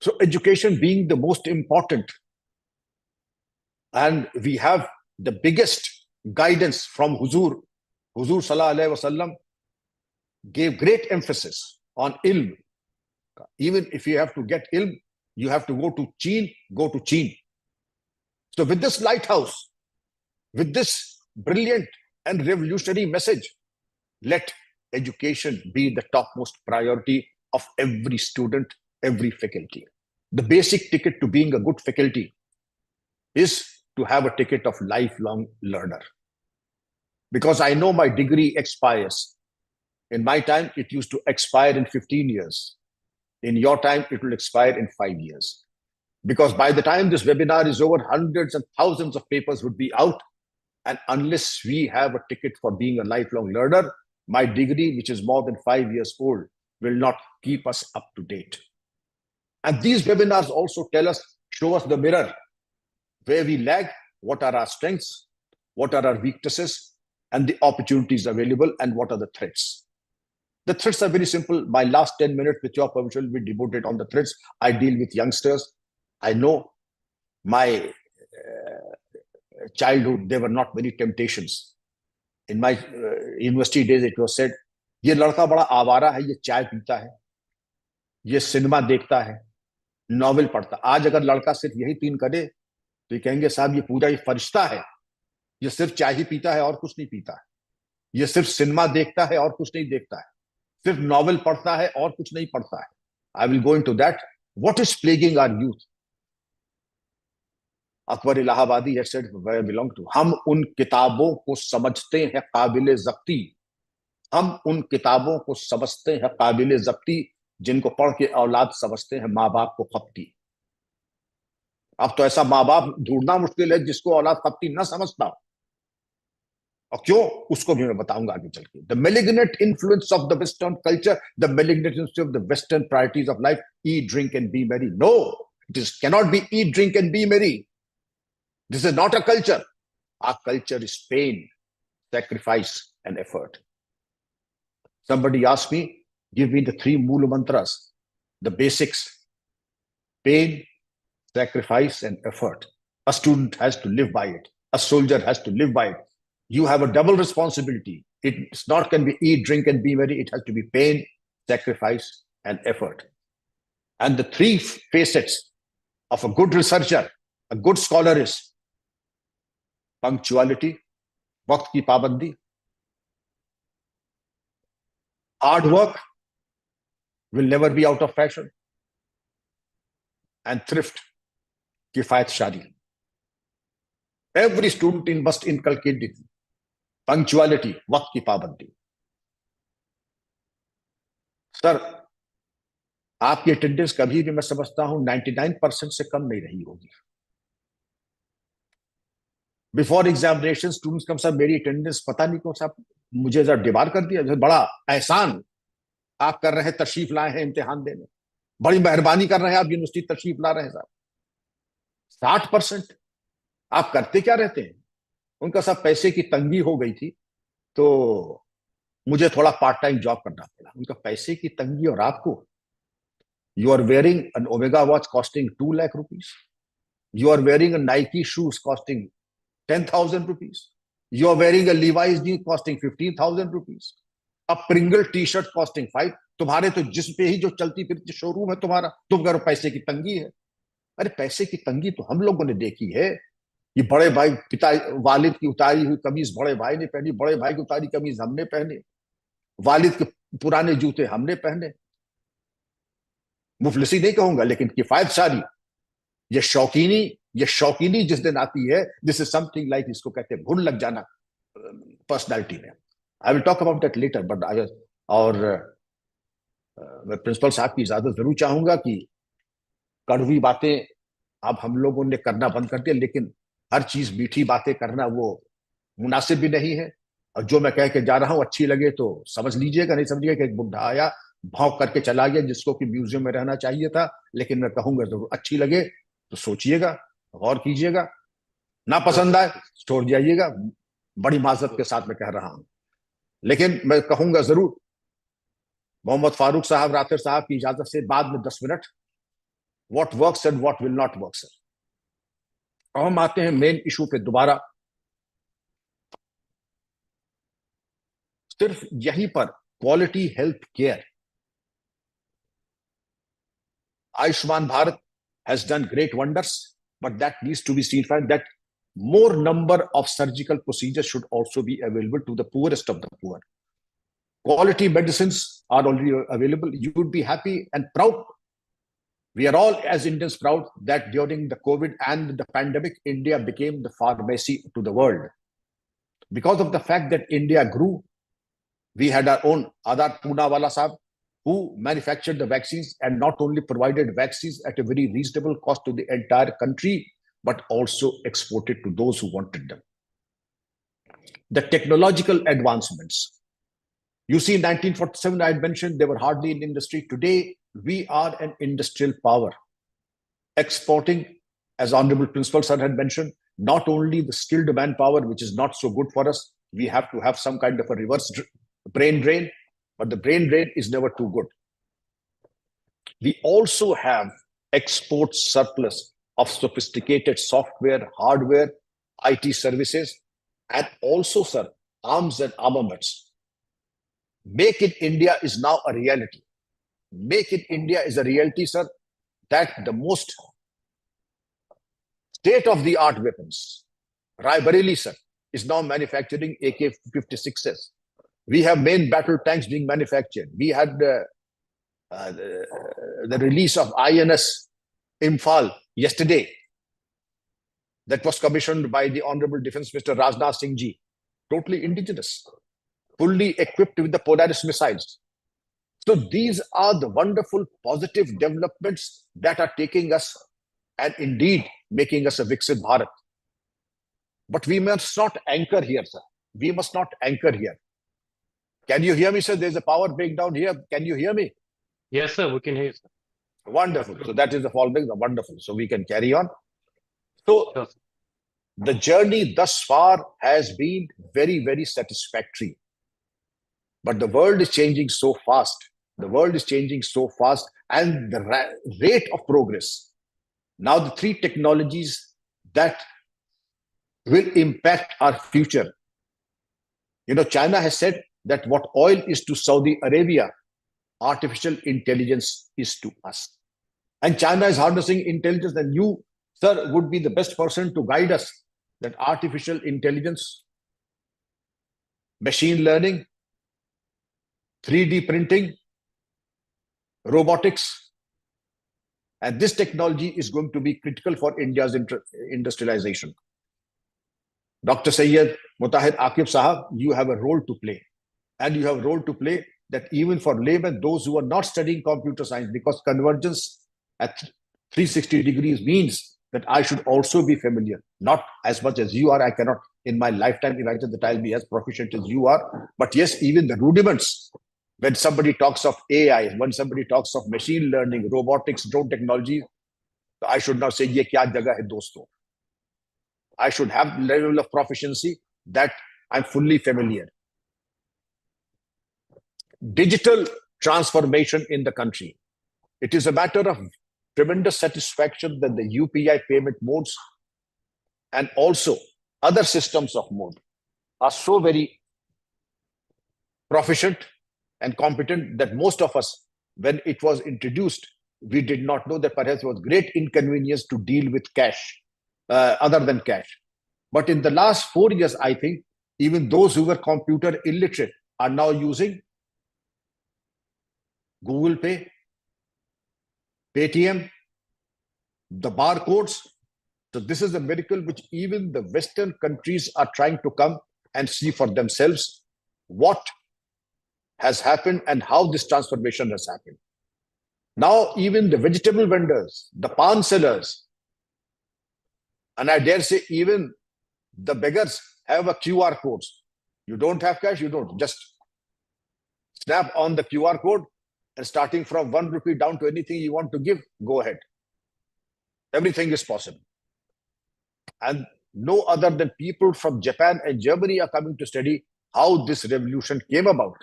So education being the most important, and we have the biggest guidance from Huzur Sallallahu Alaihi Wasallam gave great emphasis on ilm. Even if you have to get ilm, you have to go to China, go to China. So with this lighthouse, with this brilliant and revolutionary message, let education be the topmost priority of every student, every faculty. The basic ticket to being a good faculty is to have a ticket of lifelong learner. Because I know my degree expires. In my time, it used to expire in 15 years. In your time, it will expire in 5 years. Because by the time this webinar is over, hundreds and thousands of papers would be out. And unless we have a ticket for being a lifelong learner, my degree, which is more than 5 years old, will not keep us up to date. And these webinars also tell us, show us the mirror, where we lag, what are our strengths, what are our weaknesses, and the opportunities available, and what are the threats. The threats are very simple. My last 10 minutes, with your permission, will be devoted on the threats. I deal with youngsters. I know my childhood, there were not many temptations. In my university days, it was said, ये लड़का बड़ा आवारा है, ये चाय पीता है, ये सिनेमा देखता है, नॉवेल पढ़ता। आज अगर लड़का सिर्फ यही 3 करे तो ये कहेंगे साहब ये पूरा ही फरिश्ता है, ये सिर्फ चाय ही पीता है और कुछ नहीं पीता है, ये सिर्फ सिनेमा देखता है और कुछ नहीं देखता है, सिर्फ नॉवेल पढ़ता है और कुछ नहीं पढ़ता है. I will go into that. What is plaguing our youth? Akbar Allahabadi had said, where I belong to, हम उन किताबों को समझते हैं काबिल ज़ब्ती, हम उन किताबों को समझते हैं काबिल ज़ब्ती जिनको पढ़ के औलाद समझते हैं माँ बाप को खपती. अब तो ऐसा माँ बाप ढूंढना मुश्किल है जिसको औलाद खपती न समझता. और क्यों, उसको भी मैं बताऊंगा आगे चल के. The malignant influence of the Western culture, the malignant influence of the Western priorities of life, eat, drink, and be merry. No, this cannot be eat, drink, and be merry. This is not a culture. Our culture is pain, sacrifice, and effort. Somebody asked me, give me the 3 Mool mantras, the basics: pain, sacrifice, and effort. A student has to live by it. A soldier has to live by it. You have a double responsibility. It's not can be eat, drink, and be merry. It has to be pain, sacrifice, and effort. And the 3 facets of a good researcher, a good scholar is punctuality, वक्त की पाबंदी, hard work will never be out of fashion, and thrift, kifayat shari. Every student must inculcate it. Punctuality, वक्त की पाबंदी. Sir, आपकी attendance कभी भी मैं समझता हूं 99% से कम नहीं रही होगी. बिफोर एग्जामिनेशन स्टूडेंट्स कम, सर मेरी अटेंडेंस पता नहीं कौन सा मुझे जरा डिबार कर दिया, बड़ा एहसान आप कर रहे हैं, तशरीफ लाए हैं इम्तिहान देने, बड़ी मेहरबानी कर रहे हैं आप, यूनिवर्सिटी तशरीफ ला रहे हैं साहब. 60% आप करते क्या रहते हैं? उनका सब पैसे की तंगी हो गई थी, तो मुझे थोड़ा पार्ट टाइम जॉब करना पड़ा। उनका पैसे की तंगी, और आपको, you are wearing an Omega watch costing 2 lakh rupees, you are wearing a Nike shoes costing 10,000 rupees. You are wearing a Levi's jeans costing 15,000 rupees. A Pringle t-shirt costing 5. तुम्हारे तो जिस पे ही जो चलती फिरती शोरूम है तुम्हारा, तुम कह रहे हो पैसे की तंगी है। अरे पैसे की तंगी तो हम लोगों ने देखी है। ये बड़े भाई, पिता वालिद की उतारी हुई कमीज बड़े भाई ने पहनी, बड़े भाई की उतारी कमीज हमने पहने, वालिद के पुराने जूते हमने पहने। मुफलिसी नहीं कहूंगा, लेकिन किफायत सारी। ये शौकीनी जिस दिन आती है, दिस इज समथिंग लाइक, इसको कहते हैं घुन लग जाना पर्सनैलिटी में। I will talk about that later, but और मैं प्रिंसिपल साहब की इजाजत जरूर चाहूंगा कि कड़वी बातें अब हम लोगों ने करना बंद कर दिया, लेकिन हर चीज मीठी बातें करना वो मुनासिब भी नहीं है। और जो मैं कह के जा रहा हूं अच्छी लगे तो समझ लीजिएगा, नहीं समझिएगा कि एक बुढ़ा आया भौंक करके चला गया जिसको कि म्यूजियम में रहना चाहिए था। लेकिन मैं कहूंगा जरूर, अच्छी लगे तो सोचिएगा, गौर कीजिएगा, ना पसंद आए छोड़ जाइएगा। बड़ी माजरत के साथ मैं कह रहा हूं, लेकिन मैं कहूंगा जरूर, मोहम्मद फारूक साहब रातिर साहब की इजाजत से बाद में 10 minute, what works and what will not work sir. और हम आते हैं मेन इशू पे दोबारा। सिर्फ यहीं पर quality health care, Ayushman Bharat has done great wonders, but that needs to be seen that more number of surgical procedures should also be available to the poorest of the poor. Quality medicines are already available. You would be happy and proud. We are all as Indians proud that during the COVID and the pandemic, India became the pharmacy to the world. Because of the fact that India grew, we had our own Adar Poonawala Sahab, who manufactured the vaccines and not only provided vaccines at a very reasonable cost to the entire country, but also exported to those who wanted them. The technological advancements. You see, in 1947, I had mentioned they were hardly in industry. Today, we are an industrial power. Exporting, as Honorable Principal Sir had mentioned, not only the skilled manpower, which is not so good for us, we have to have some kind of a reverse brain drain, but the brain drain is never too good. We also have export surplus of sophisticated software, hardware, IT services, and also, sir, arms and armaments. Make in India is now a reality. Make in India is a reality, sir, that the most state-of-the-art weapons, Raebareli, sir, is now manufacturing AK-56s. We have main battle tanks being manufactured. We had the release of INS Imphal yesterday. That was commissioned by the Honorable Defense Minister Rajnath Singh ji. Totally indigenous, fully equipped with the Polaris missiles. So these are the wonderful positive developments that are taking us and indeed making us a Viksit Bharat. But we must not anchor here, sir. We must not anchor here. Can you hear me, sir? There's a power breakdown here. Can you hear me? Yes, sir, we can hear you, sir. Wonderful. So that is the fallback. Wonderful. So we can carry on. So Sure, sir. the journey thus far has been very, very satisfactory. But the world is changing so fast. The world is changing so fast, and the rate of progress. Now the three technologies that will impact our future. You know, China has said that what oil is to Saudi Arabia, artificial intelligence is to us. And China is harnessing intelligence, and you, sir, would be the best person to guide us that artificial intelligence, machine learning, 3D printing, robotics, and this technology is going to be critical for India's industrialization. Dr. Sayyid Mutahid Aqib Sahab, you have a role to play. And you have a role to play that even for laymen, those who are not studying computer science, because convergence at 360 degrees means that I should also be familiar. Not as much as you are. I cannot in my lifetime imagine that I'll be as proficient as you are. But yes, even the rudiments, when somebody talks of AI, when somebody talks of machine learning, robotics, drone technology, I should not say, ye kya jagah hai dosto. I should have level of proficiency that I'm fully familiar. Digital transformation in the country. It is a matter of tremendous satisfaction that the UPI payment modes and also other systems of mode are so very proficient and competent that most of us, when it was introduced, we did not know that perhaps it was great inconvenience to deal with cash, other than cash. But in the last 4 years, I think, even those who were computer illiterate are now using Google Pay, Paytm, the barcodes. So this is a miracle which even the Western countries are trying to come and see for themselves what has happened and how this transformation has happened. Now, even the vegetable vendors, the pan sellers, and I dare say even the beggars have a QR codes. You don't have cash, you don't. Just snap on the QR code and starting from 1 rupee down to anything you want to give, go ahead. Everything is possible. And no other than people from Japan and Germany are coming to study how this revolution came about.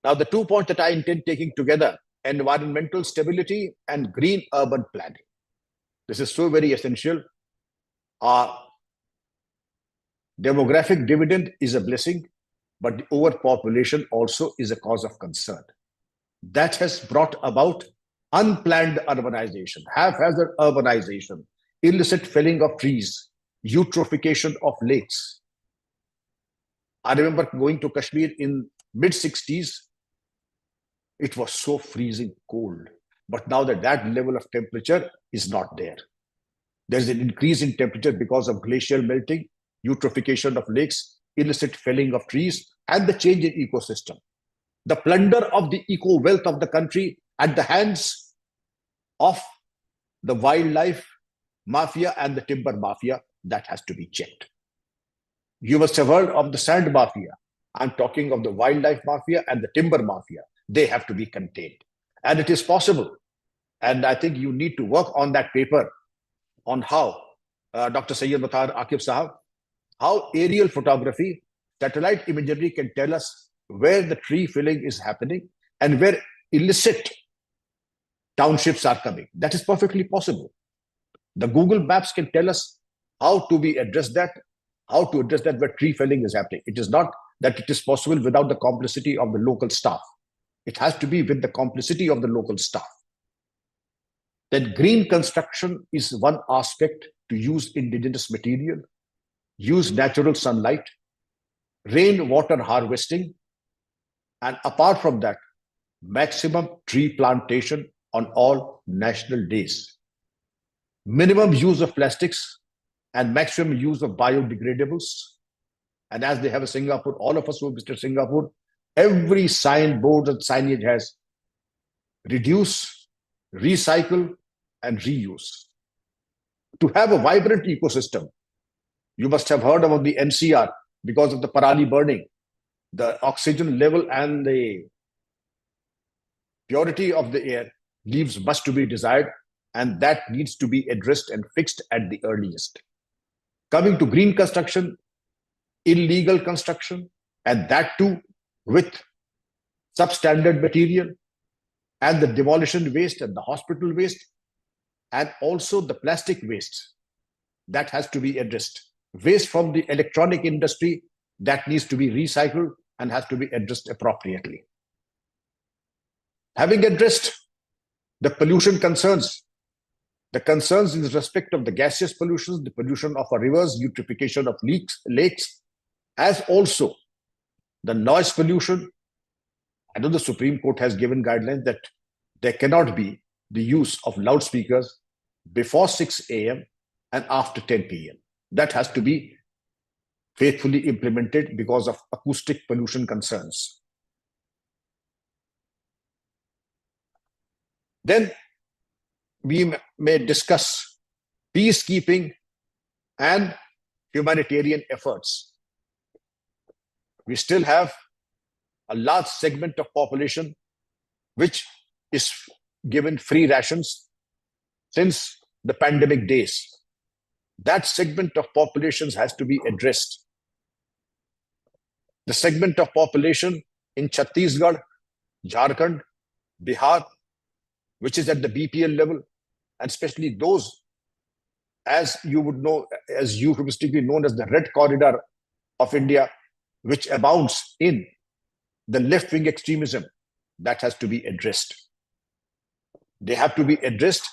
Now, the 2 points that I intend taking together, environmental stability and green urban planning. This is so very essential. Our demographic dividend is a blessing, but the overpopulation also is a cause of concern. That has brought about unplanned urbanization, haphazard urbanization, illicit felling of trees, eutrophication of lakes. I remember going to Kashmir in mid-60s. It was so freezing cold. But now that level of temperature is not there. There's an increase in temperature because of glacial melting, eutrophication of lakes, illicit felling of trees, and the change in ecosystem. The plunder of the eco-wealth of the country at the hands of the wildlife mafia and the timber mafia, that has to be checked. You must have heard of the sand mafia. I'm talking of the wildlife mafia and the timber mafia. They have to be contained. And it is possible. And I think you need to work on that paper on how, Dr. Sayyid Batar Akib Sahab, how aerial photography, satellite imagery can tell us where the tree felling is happening and where illicit townships are coming. That is perfectly possible. The Google Maps can tell us how to address that where tree felling is happening. It is not that it is possible without the complicity of the local staff. It has to be with the complicity of the local staff. Then green construction is one aspect, to use indigenous material, use natural sunlight, rainwater harvesting, and apart from that, maximum tree plantation on all national days. Minimum use of plastics and maximum use of biodegradables. And as they have in Singapore, all of us who visited Singapore, every signboard and signage has reduce, recycle, and reuse. To have a vibrant ecosystem, you must have heard about the NCR because of the Parali burning. The oxygen level and the purity of the air leaves much to be desired, and that needs to be addressed and fixed at the earliest. Coming to green construction, illegal construction, and that too with substandard material, and the demolition waste and the hospital waste, and also the plastic waste that has to be addressed. Waste from the electronic industry that needs to be recycled and has to be addressed appropriately. Having addressed the pollution concerns, the concerns in respect of the gaseous pollution, the pollution of our rivers, eutrophication of lakes, as also the noise pollution. I know the Supreme Court has given guidelines that there cannot be the use of loudspeakers before 6 a.m. and after 10 p.m. That has to be faithfully implemented because of acoustic pollution concerns. Then we may discuss peacekeeping and humanitarian efforts. We still have a large segment of population which is given free rations since the pandemic days. That segment of populations has to be addressed. The segment of population in Chhattisgarh, Jharkhand, Bihar, which is at the BPL level, and especially those, as you would know, as euphemistically known as the red corridor of India, which abounds in the left-wing extremism, that has to be addressed. They have to be addressed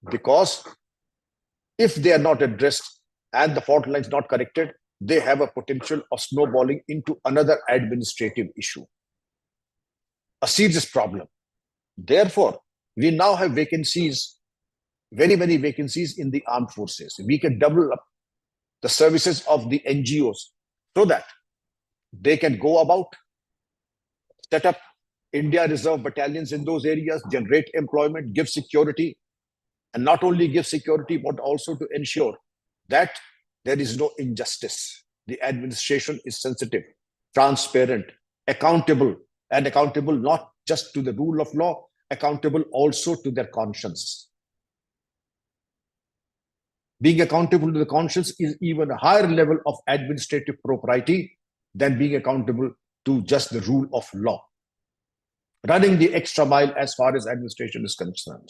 because if they are not addressed and the fault lines not corrected, they have a potential of snowballing into another administrative issue, a serious problem. Therefore, we now have vacancies, very many vacancies in the armed forces. We can double up the services of the NGOs so that they can go about, set up India Reserve battalions in those areas, generate employment, give security, and not only give security, but also to ensure that there is no injustice. The administration is sensitive, transparent, accountable, and accountable not just to the rule of law, accountable also to their conscience. Being accountable to the conscience is even a higher level of administrative propriety than being accountable to just the rule of law. Running the extra mile as far as administration is concerned.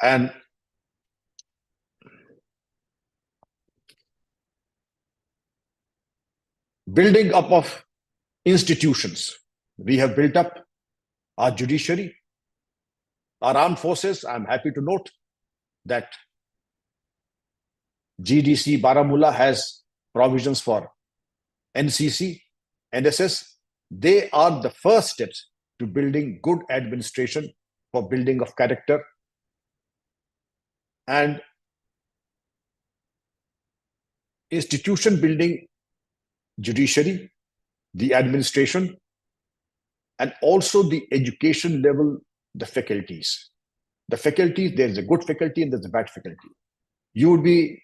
And building up of institutions. We have built up our judiciary, our armed forces. I'm happy to note that GDC Baramulla has provisions for NCC, NSS. They are the first steps to building good administration, for building of character, and institution building, judiciary, the administration, and also the education level, the faculties. The faculties, there's a good faculty and there's a bad faculty. You would be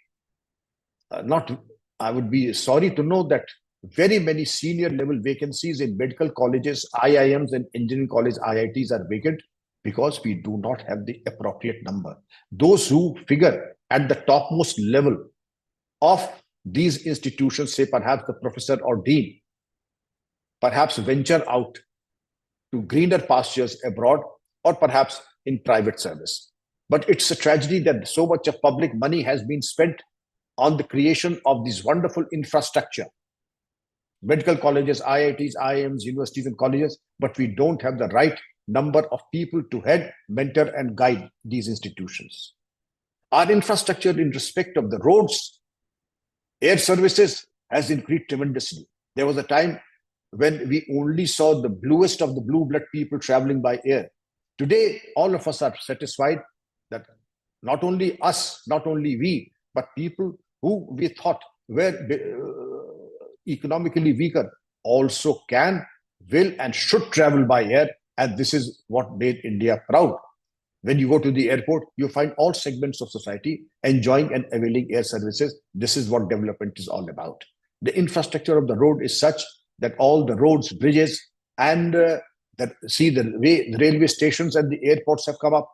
I would be sorry to know that very many senior level vacancies in medical colleges, IIMs and engineering college, IITs are vacant because we do not have the appropriate number. Those who figure at the topmost level of these institutions, say perhaps the professor or dean, perhaps venture out to greener pastures abroad or perhaps in private service. But it's a tragedy that so much of public money has been spent on the creation of this wonderful infrastructure, medical colleges, IITs, IIMs, universities and colleges, but we don't have the right number of people to head, mentor and guide these institutions. Our infrastructure in respect of the roads, air services has increased tremendously. There was a time when we only saw the bluest of the blue blood people traveling by air. Today, all of us are satisfied that not only us, not only we, but people who we thought were economically weaker also can, will and should travel by air. And this is what made India proud. When you go to the airport, you find all segments of society enjoying and availing air services. This is what development is all about. The infrastructure of the road is such that all the roads, bridges, and the railway stations and the airports have come up.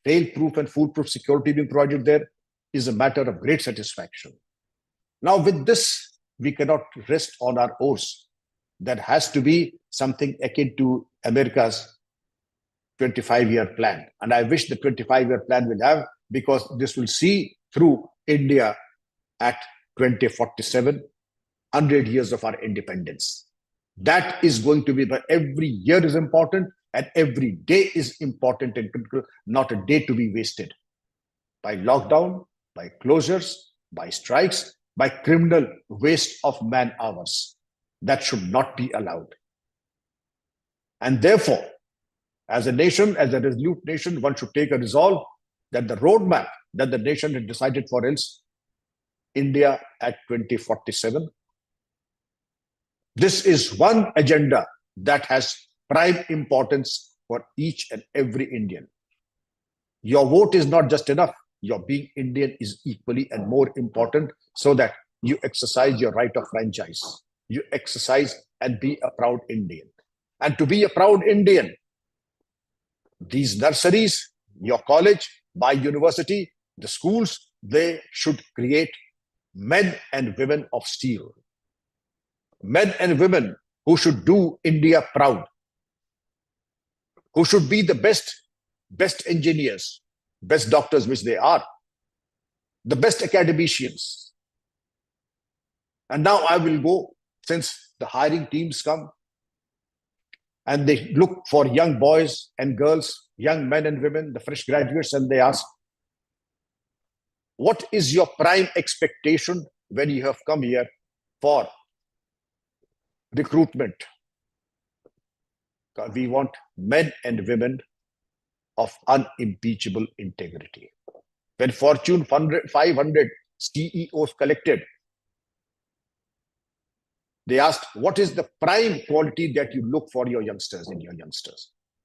Fail-proof and foolproof security being provided there is a matter of great satisfaction. Now, with this, we cannot rest on our oars. There has to be something akin to America's 25-year plan. And I wish the 25-year plan will have, because this will see through India at 2047, 100 years of our independence. That is going to be, but every year is important and every day is important and critical, not a day to be wasted by lockdown, by closures, by strikes, by criminal waste of man hours. That should not be allowed. And therefore, as a nation, as a resolute nation, one should take a resolve that the roadmap that the nation had decided for else, India at 2047. This is one agenda that has prime importance for each and every Indian. Your vote is not just enough. Your being Indian is equally and more important, so that you exercise your right of franchise. You exercise and be a proud Indian. And to be a proud Indian, these nurseries, your college, by university, the schools, they should create men and women of steel. Men and women who should do India proud, who should be the best engineers, best doctors, which they are, the best academicians. And now I will go, since the hiring teams come and they look for young boys and girls, young men and women, the fresh graduates, and they ask, what is your prime expectation when you have come here for recruitment? We want men and women of unimpeachable integrity. When Fortune 500 CEOs collected, they asked, what is the prime quality that you look for your youngsters,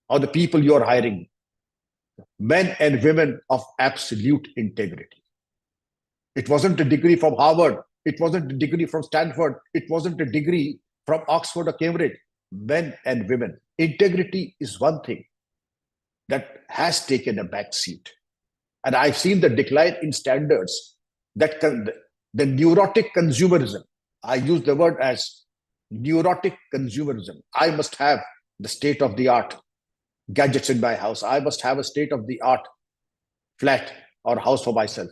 or the people you're hiring? Men and women of absolute integrity. It wasn't a degree from Harvard. It wasn't a degree from Stanford. It wasn't a degree from Oxford or Cambridge. Men and women. Integrity is one thing that has taken a back seat. And I've seen the decline in standards, that the neurotic consumerism. I use the word as neurotic consumerism. I must have the state-of-the-art gadgets in my house. I must have a state-of-the-art flat or house for myself.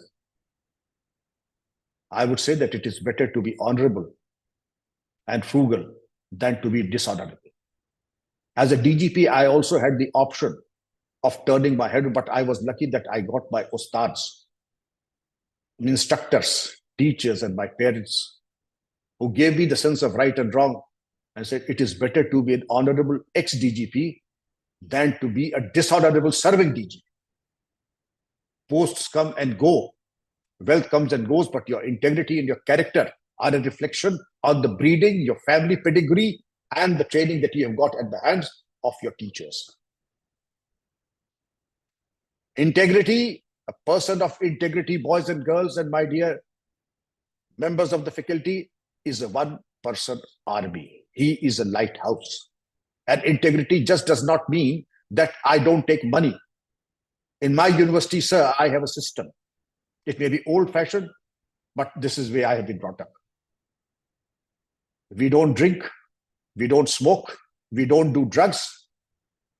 I would say that it is better to be honorable and frugal than to be dishonorable. As a DGP, I also had the option of turning my head, but I was lucky that I got my ustads, instructors, teachers, and my parents, who gave me the sense of right and wrong and said, it is better to be an honorable ex-DGP than to be a dishonorable serving DGP. Posts come and go, wealth comes and goes, but your integrity and your character are a reflection on the breeding, your family pedigree, and the training that you have got at the hands of your teachers. Integrity, a person of integrity, boys and girls, and my dear members of the faculty, is a one-person army. He is a lighthouse. And integrity just does not mean that I don't take money. In my university, sir, I have a system. It may be old-fashioned, but this is where I have been brought up. We don't drink, we don't smoke, we don't do drugs.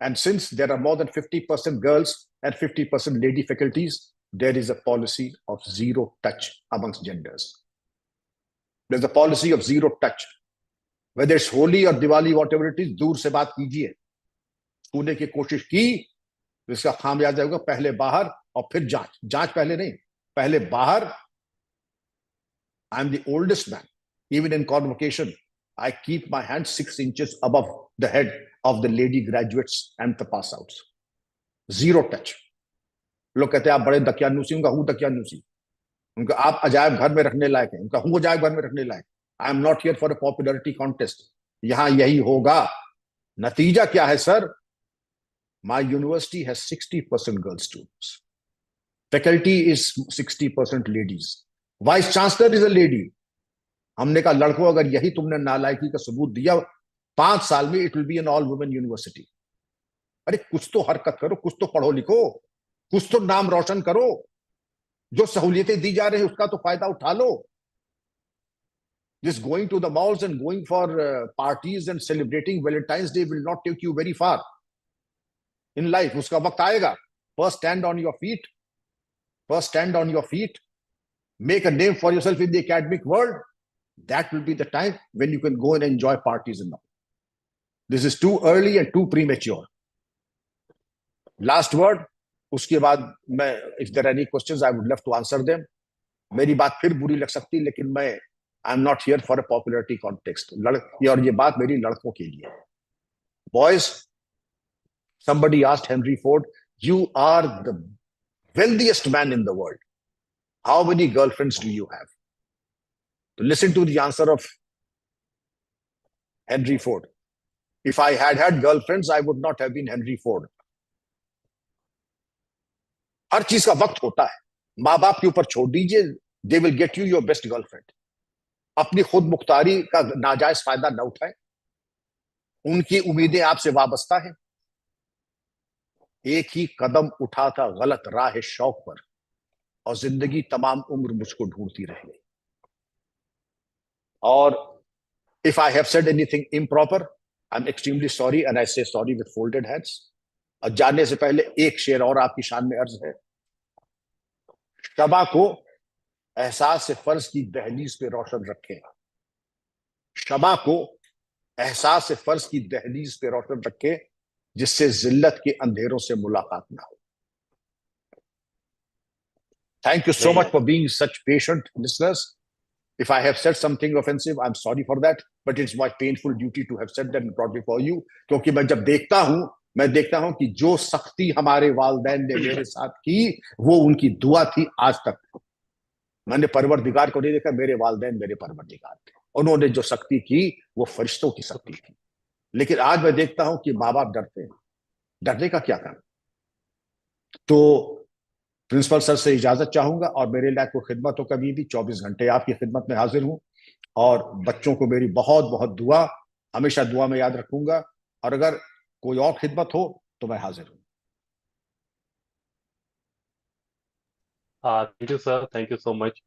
And since there are more than 50% girls and 50% lady faculties, there is a policy of zero touch amongst genders. There's a policy of zero touch. Whether it's Holi or Diwali, whatever it is, दूर से बात कीजिए. छूने की कोशिश की, इसका खामियाजा होगा पहले बाहर और फिर जांच. जांच पहले नहीं, पहले बाहर. I'm the oldest man. Even in convocation, I keep my hand 6 inches above the head of the lady graduates and the pass outs. Zero touch. लोग कहते हैं आप बड़े दकियानूसी, उनका हूं दकियानूसी. उनका आप अजायब घर में रखने लायक हैं, उनका हूं अजायब घर में रखने लायक. I am not here for a popularity contest. यहां यही होगा. नतीजा क्या है sir? My university has 60% girl students. Faculty is 60% ladies. Vice Chancellor is a lady. हमने कहा लड़कों अगर यही तुमने नालायकी का सबूत दिया 5 साल में it will be an all women university. अरे कुछ तो हरकत करो, कुछ तो पढ़ो लिखो, कुछ तो नाम रोशन करो. जो सहूलियतें दी जा रही है उसका तो फायदा उठा लो. Just going to the malls and going for parties and celebrating Valentine's Day will not take you very far in life. उसका वक्त आएगा. First stand on your feet. First stand on your feet. Make a name for yourself in the academic world. That will be the time when you can go and enjoy parties and all. This is too early and too premature. Last word. उसके बाद मैं, if there are any questions, I would love to answer them. मेरी बात फिर बुरी लग सकती, लेकिन मैं I'm not here for a popularity context. और ये बात मेरी लड़कों के लिए. Boys, somebody asked Henry Ford, you are the wealthiest man in the world. How many girlfriends do you have? To listen to the answer of Henry Ford. If I had had girlfriends, I would not have been Henry Ford. हर चीज का वक्त होता है. माँ बाप के ऊपर छोड़ दीजिए. They will get you your best girlfriend. अपनी खुद मुख्तारी का नाजायज फायदा न उठाएं. उनकी उम्मीदें आपसे वाबस्ता हैं. एक ही कदम उठा था गलत राह शौक पर, और जिंदगी तमाम उम्र मुझको ढूंढती रह गई. और if I have said anything improper, I'm extremely sorry and I say sorry with folded hands. और जाने से पहले एक शेर और आपकी शान में अर्ज है. शबा को एहसास से फर्ज की दहलीज पे रोशन रखे. शबा को एहसास से फर्ज की दहलीज पे रोशन रखे, जिससे जिल्लत के अंधेरों से मुलाकात ना हो. Thank you so much for being such patient listeners. If I have said something offensive, I'm sorry for that, but it's my painful duty to have said that and brought before you. क्योंकि मैं जब देखता हूं कि जो सख्ती हमारे वालिदैन ने मेरे साथ की, वो उनकी दुआ थी आज तक. मैंने परवरदिगार को नहीं देखा, मेरे वालिदैन मेरे परवरदिगार थे. उन्होंने जो सख्ती की वो फरिश्तों की सख्ती थी. लेकिन आज मैं देखता हूं कि माँ बाप डरते हैं. डरने का क्या कारण? तो प्रिंसिपल सर से इजाजत चाहूंगा, और मेरे लायक को खिदमत हो कभी भी, 24 घंटे आपकी खिदमत में हाजिर हूं. और बच्चों को मेरी बहुत बहुत दुआ, हमेशा दुआ में याद रखूंगा. और अगर कोई और खिदमत हो तो मैं हाजिर हूं. Thank you, sir. Thank you so much.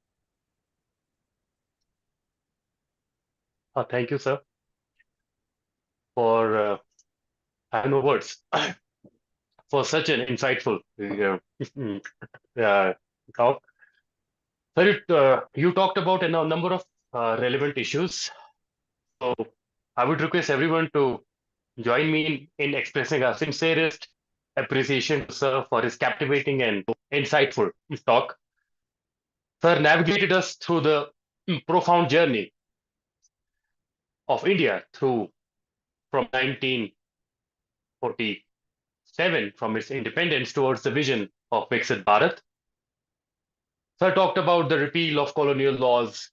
Thank you, sir, for I have no words for such an insightful talk. Sir, you talked about a number of relevant issues. So I would request everyone to join me in expressing our sincerest appreciation to Sir for his captivating and insightful talk. Sir navigated us through the profound journey of India through from 1947, from its independence towards the vision of Viksit Bharat. Sir talked about the repeal of colonial laws,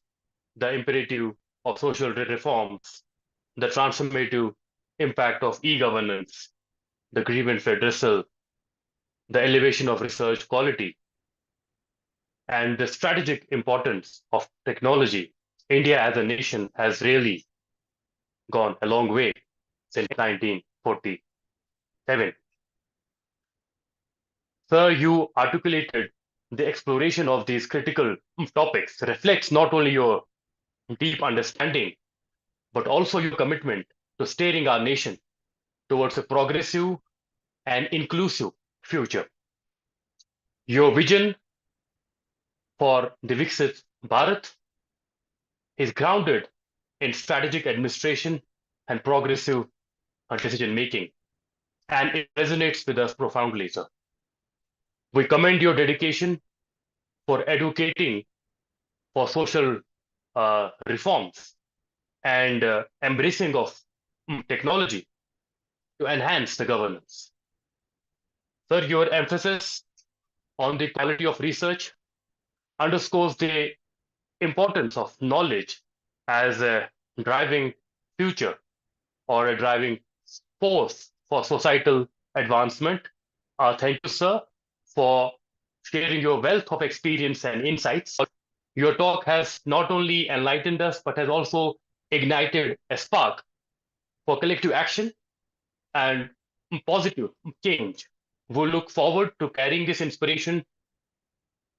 the imperative of social reforms, the transformative impact of e-governance, the grievance redressal, the elevation of research quality, and the strategic importance of technology. India as a nation has really gone a long way since 1947. Sir, you articulated the exploration of these critical topics reflects not only your deep understanding, but also your commitment to steering our nation towards a progressive and inclusive future. Your vision for the Viksit Bharat is grounded in strategic administration and progressive decision making, and it resonates with us profoundly, sir. We commend your dedication for advocating for social reforms and embracing of technology to enhance the governance. Sir, your emphasis on the quality of research underscores the importance of knowledge as a driving future or a driving force for societal advancement. Thank you, sir, for sharing your wealth of experience and insights. Your talk has not only enlightened us, but has also ignited a spark for collective action and positive change. We look forward to carrying this inspiration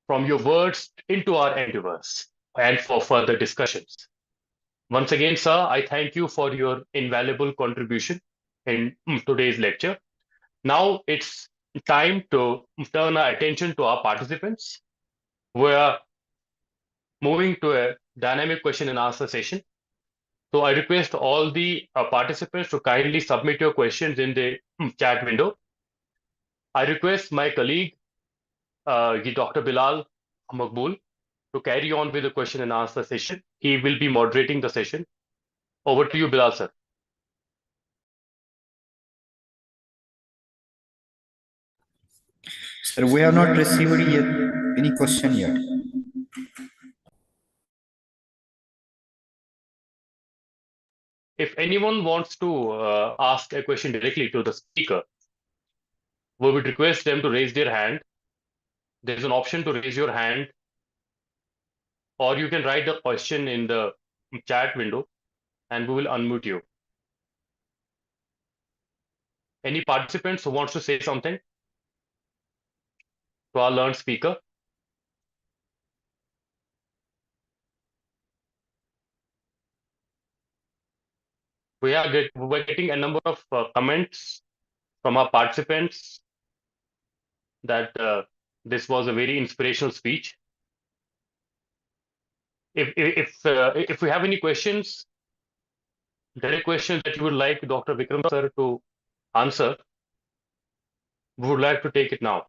from your words into our endeavors and for further discussions. Once again, sir, I thank you for your invaluable contribution in today's lecture. Now it's time to turn our attention to our participants. We're moving to a dynamic question and answer session. So I request all the participants to kindly submit your questions in the chat window. I request my colleague, Dr. Bilal Makbul, to carry on with the question and answer session. He will be moderating the session. Over to you, Bilal, sir. Sir, we have not received yet any question yet. If anyone wants to ask a question directly to the speaker, we would request them to raise their hand. There's an option to raise your hand, or you can write the question in the chat window and we will unmute you. Any participants who wants to say something? to our learned speaker. We're getting a number of comments from our participants that this was a very inspirational speech. If we have any questions, direct questions that you would like Dr. Vikram sir to answer, we would like to take it now.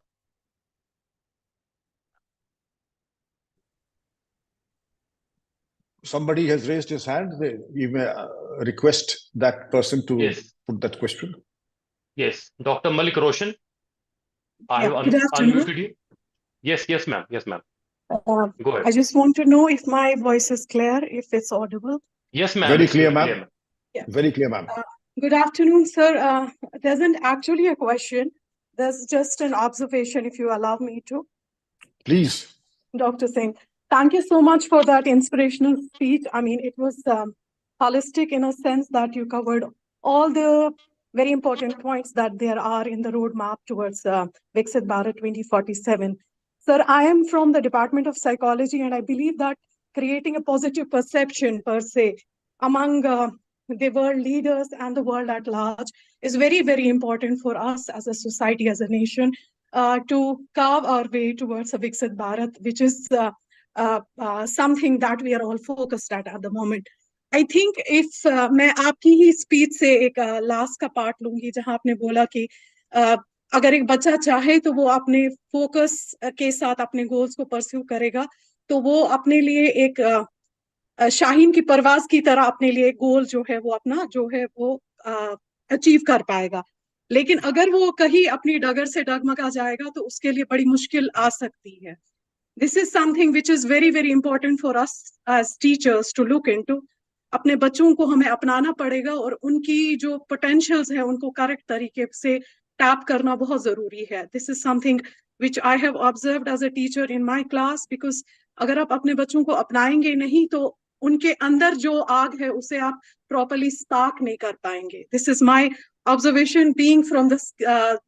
Somebody has raised his hand. We may request that person to Yes. put that question. Yes, Dr. Malik Roshan, I have Good afternoon. unmuted you. Yes, ma'am. Yes, ma'am. Go ahead. I just want to know if my voice is clear, if it's audible. Yes, ma'am. Very It's clear, very ma'am. Very clear, ma'am. Good afternoon, sir. There isn't actually a question. There's just an observation, if you allow me to. Please. Dr. Singh, thank you so much for that inspirational speech. I mean, it was holistic in a sense that you covered all the very important points that there are in the roadmap towards Viksit Bharat 2047. Sir, I am from the Department of Psychology, and I believe that creating a positive perception per se among the world leaders and the world at large is very, very important for us as a society, as a nation, to carve our way towards a Viksit Bharat, which is something that we are all focused at the moment. I think if मैं आपकी ही speech से एक last का part लूंगी जहां आपने बोला कि अगर एक बच्चा चाहे तो वो अपने फोकस के साथ अपने गोल्स को परस्यू करेगा तो वो अपने लिए एक शाहीन की परवाज की तरह अपने लिए गोल जो है वो अपना जो है वो अचीव कर पाएगा लेकिन अगर वो कहीं अपनी डगर से डगमगा जाएगा तो उसके लिए बड़ी मुश्किल आ सकती है This is something which is very, very important for us as teachers to look into. अपने बच्चों को हमें अपनाना पड़ेगा और उनकी जो potentials है उनको correct तरीके से tap करना बहुत जरूरी है. This is something which I have observed as a teacher in my class because अगर आप अपने बच्चों को अपनाएंगे नहीं तो उनके अंदर जो आग है उसे आप properly spark नहीं कर पाएंगे. This is my observation being from the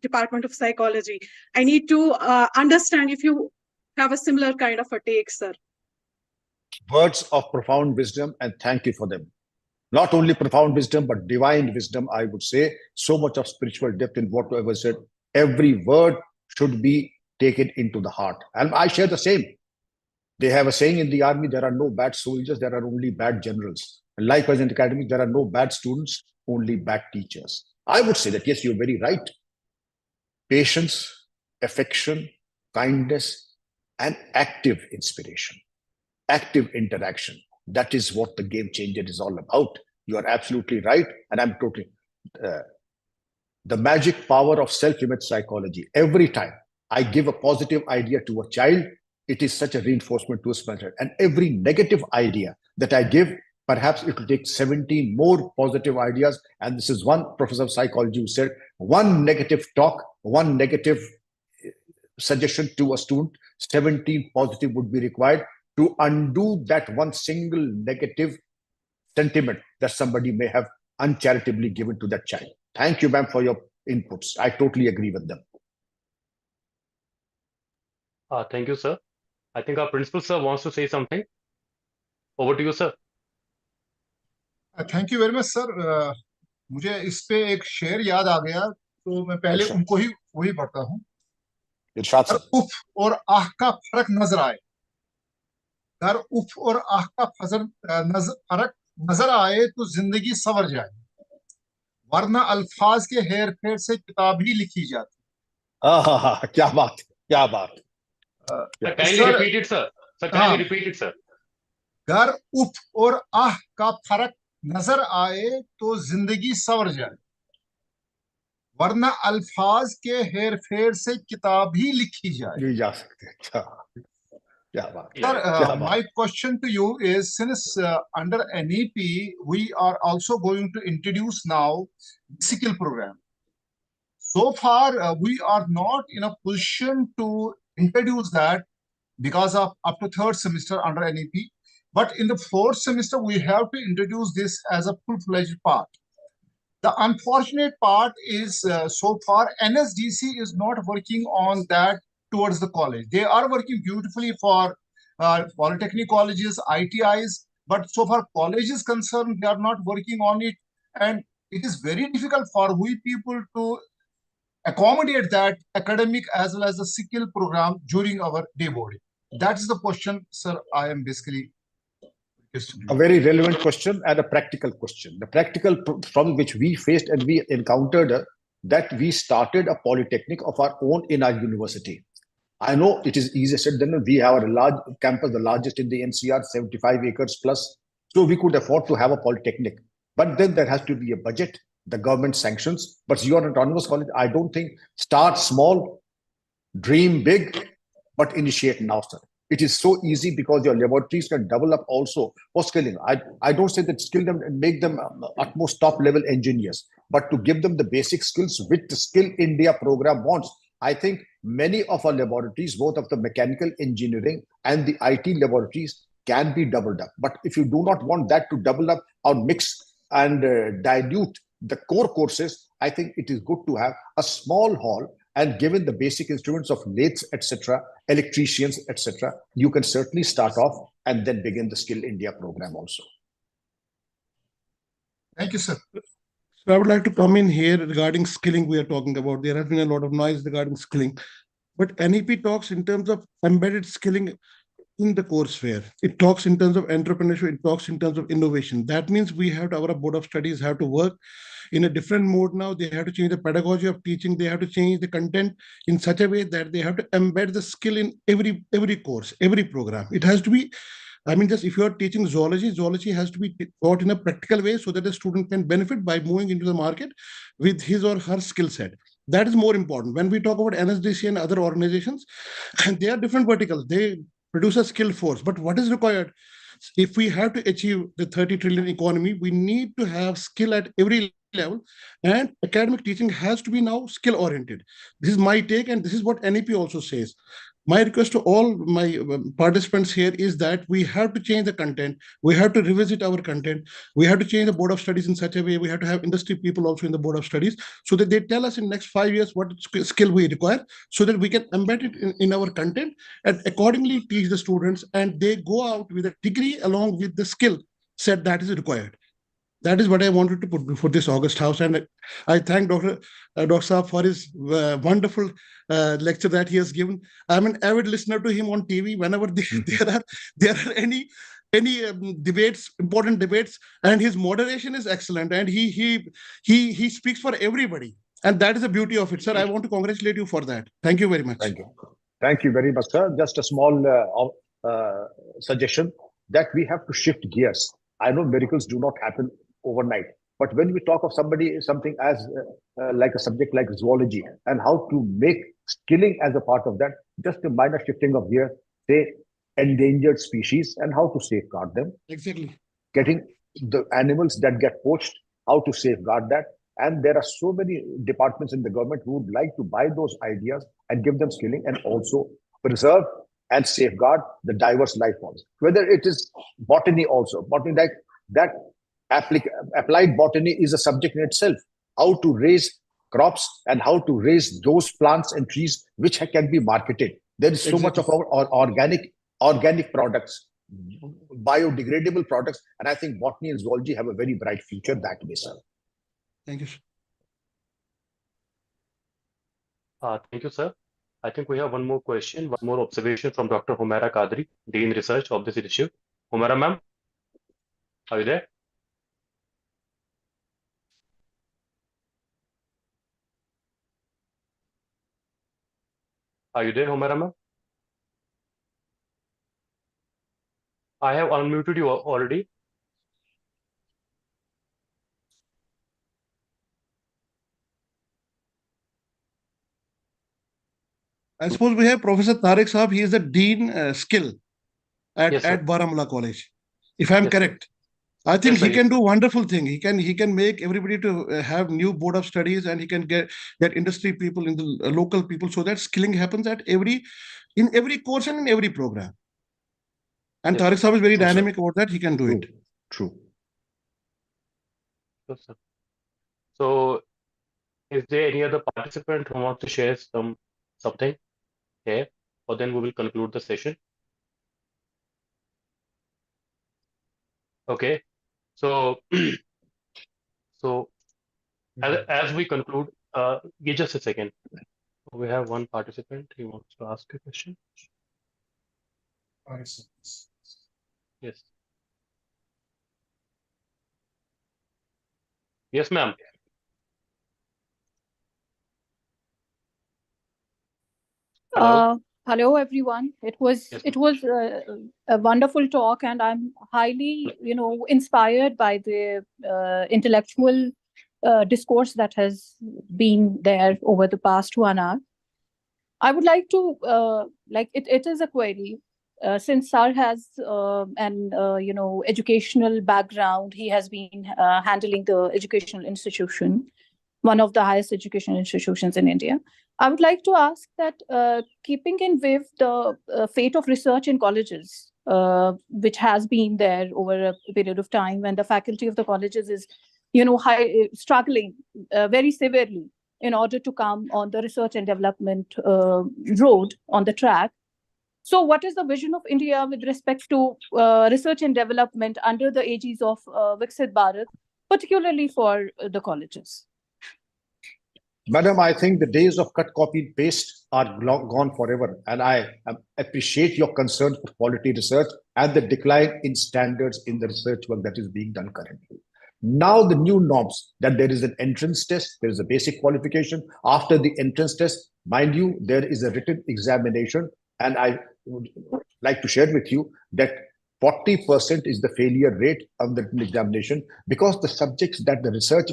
Department of Psychology. I need to understand if you have a similar kind of a take, sir. Words of profound wisdom, and thank you for them. Not only profound wisdom, but divine wisdom, I would say. So much of spiritual depth in whatever said. Every word should be taken into the heart. And I share the same. They have a saying in the army, there are no bad soldiers, there are only bad generals. And likewise in the academy, there are no bad students, only bad teachers. I would say that, yes, you're very right. Patience, affection, kindness, and active inspiration, active interaction. That is what the game changer is all about. You are absolutely right. And I'm totally, the magic power of self-image psychology. Every time I give a positive idea to a child, it is such a reinforcement to a child. And every negative idea that I give, perhaps it will take 17 more positive ideas. And this is one professor of psychology who said, one negative talk, one negative suggestion to a student, 17 positive would be required to undo that one single negative sentiment that somebody may have uncharitably given to that child. Thank you, ma'am, for your inputs. I totally agree with them. Thank you, sir. I think our principal sir wants to say something. Over to you, sir. Thank you very much, sir. मुझे इस पे एक शेर याद आ गया तो मैं पहले उनको ही वही पढ़ता हूँ. इरशाद सर. उफ और आह का फर्क नजर आए. अगर उफ और आह का फर्क नजर आए तो जिंदगी संवर जाए. वरना अल्फाज के हेर फेर से किताब ही लिखी जाती. क्या बात, क्या बात. Kindly repeat it, sir. Sir, kindly repeat it, sir. अगर उफ और आह का फर्क नजर आए तो जिंदगी संवर जाए. वरना अल्फाज के हेर फेर से किताब ही लिखी जाए. नहीं जा सकते. क्या बात. Sir, my question to you is, since under NEP we are also going to introduce now the skill program. So far we are not in a position to introduce that because of up to third semester under NEP. But in the fourth semester we have to introduce this as a full-fledged part. The unfortunate part is so far NSDC is not working on that towards the college. They are working beautifully for polytechnic colleges, ITIs, but so far college is concerned, they are not working on it. And it is very difficult for we people to accommodate that academic as well as the skill program during our day boarding. That is the question, sir. I am basically A very relevant question and a practical question. The practical problem which we faced and we encountered that we started a polytechnic of our own in our university. I know it is easier said than done. We have a large campus, the largest in the NCR, 75 acres plus. So we could afford to have a polytechnic. But then there has to be a budget, the government sanctions. But you are an autonomous college. I don't think start small, dream big, but initiate now, sir. It is so easy because your laboratories can develop also for skilling. I don't say that skill them and make them utmost top level engineers, but to give them the basic skills which the Skill India program wants. I think many of our laboratories, both of the mechanical engineering and the IT laboratories, can be doubled up. But if you do not want that to double up or mix and dilute the core courses, I think it is good to have a small hall. And given the basic instruments of lathes, etc., electricians, etc., you can certainly start off and then begin the Skill India program also. Thank you, sir. So I would like to come in here regarding skilling we are talking about. There has been a lot of noise regarding skilling, but NEP talks in terms of embedded skilling in the courseware. It talks in terms of entrepreneurship, it talks in terms of innovation. That means we have to, our board of studies have to work in a different mode now. They have to change the pedagogy of teaching. They have to change the content in such a way that they have to embed the skill in every course, every program. It has to be, I mean, just if you are teaching zoology, zoology has to be taught in a practical way so that the student can benefit by moving into the market with his or her skill set. That is more important. When we talk about NSDC and other organizations, they are different verticals. They produce a skilled force. But what is required? If we have to achieve the 30 trillion economy, we need to have skill at every level, and academic teaching has to be now skill oriented. This is my take, and this is what NEP also says. My request to all my participants here is that we have to change the content. We have to revisit our content. We have to change the board of studies in such a way. We have to have industry people also in the board of studies so that they tell us in next 5 years what skill we require so that we can embed it in our content and accordingly teach the students, and they go out with a degree along with the skill set that is required. That is what I wanted to put before this August House. And I thank Dr. Saab for his wonderful lecture that he has given. I'm an avid listener to him on TV whenever there are any debates, important debates, and his moderation is excellent. And he speaks for everybody. And that is the beauty of it, sir. I want to congratulate you for that. Thank you very much. Thank you. Thank you very much, sir. Just a small suggestion that we have to shift gears. I know miracles do not happen overnight, but when we talk of something as like a subject like zoology and how to make skilling as a part of that, just a minor shifting of gears, say endangered species and how to safeguard them. Exactly. Getting the animals that get poached, how to safeguard that. And there are so many departments in the government who would like to buy those ideas and give them skilling and also preserve and safeguard the diverse life forms. Whether it is botany also, botany like that applied botany is a subject in itself. How to raise crops and how to raise those plants and trees which can be marketed. There is so much of our organic products, biodegradable products, and I think botany and zoology have a very bright future that way, sir. Thank you. Thank you, sir. I think we have one more question, one more observation from Dr. Humaira Kadri, Dean Research of this issue. Humaira ma'am, are you there? Are you there, Humaira ma'am? I have unmuted you already. I suppose we have Professor Tariq Saab. He is the Dean Skill at Baramulla College, if I'm correct. I think he can do wonderful thing. He can make everybody to have new board of studies, and he can get industry people in the local people, so that skilling happens in every course and in every program. And Tariq Saab is very dynamic about that. He can do it. True. So, is there any other participant who wants to share something? here, or then we will conclude the session. Okay, so so as we conclude, give just a second. We have one participant. He wants to ask a question. Yes. Yes, ma'am. Hello. Hello, everyone. It was Yes, a wonderful talk, and I'm highly, inspired by the intellectual discourse that has been there over the past 1 hour. I would like to it is a query. Since Sir has an educational background, he has been handling the educational institution, one of the highest educational institutions in India. I would like to ask that, keeping in view the fate of research in colleges, which has been there over a period of time, when the faculty of the colleges is, struggling very severely in order to come on the research and development road on the track. So what is the vision of India with respect to research and development under the aegis of Viksit Bharat, particularly for the colleges? Madam, I think the days of cut, copy, and paste are gone forever. And I appreciate your concern for quality research and the decline in standards in the research work that is being done currently. Now the new norms, that there is an entrance test, there is a basic qualification. After the entrance test, mind you, there is a written examination. And I would like to share with you that 40% is the failure rate of the examination, because the subjects that the research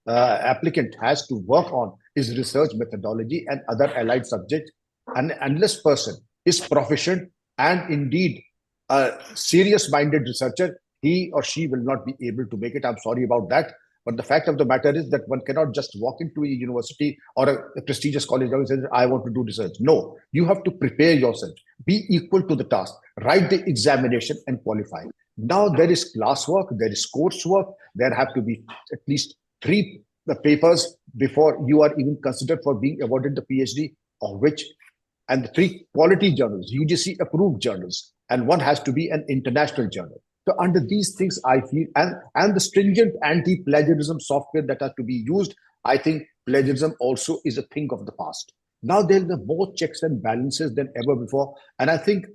applicant has to work on is research methodology and other allied subjects. And unless person is proficient and indeed a serious-minded researcher, he or she will not be able to make it. I'm sorry about that. But the fact of the matter is that one cannot just walk into a university or a prestigious college and say, I want to do research. No, you have to prepare yourself, be equal to the task, write the examination and qualify. Now there is classwork, there is coursework, there have to be at least 3 papers before you are even considered for being awarded the PhD, of which, and the 3 quality journals, UGC approved journals, and 1 has to be an international journal. So under these things, I feel, and the stringent anti-plagiarism software that has to be used, I think plagiarism also is a thing of the past. Now there are more checks and balances than ever before. And I think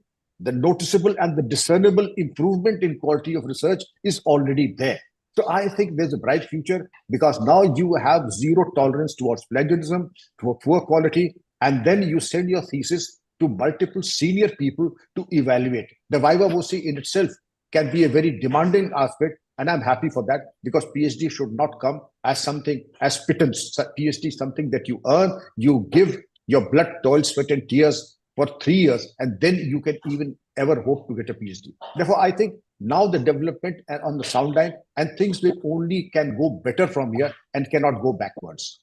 the noticeable and the discernible improvement in quality of research is already there. So I think there's a bright future, because now you have zero tolerance towards plagiarism, to poor quality, and then you send your thesis to multiple senior people to evaluate. The viva voce in itself can be a very demanding aspect, and I'm happy for that, because PhD should not come as something, as pittance. PhD is something that you earn, you give your blood, toil, sweat, and tears for 3 years, and then you can even ever hope to get a PhD. Therefore, I think now the development and on the sound line, and things will only can go better from here and cannot go backwards.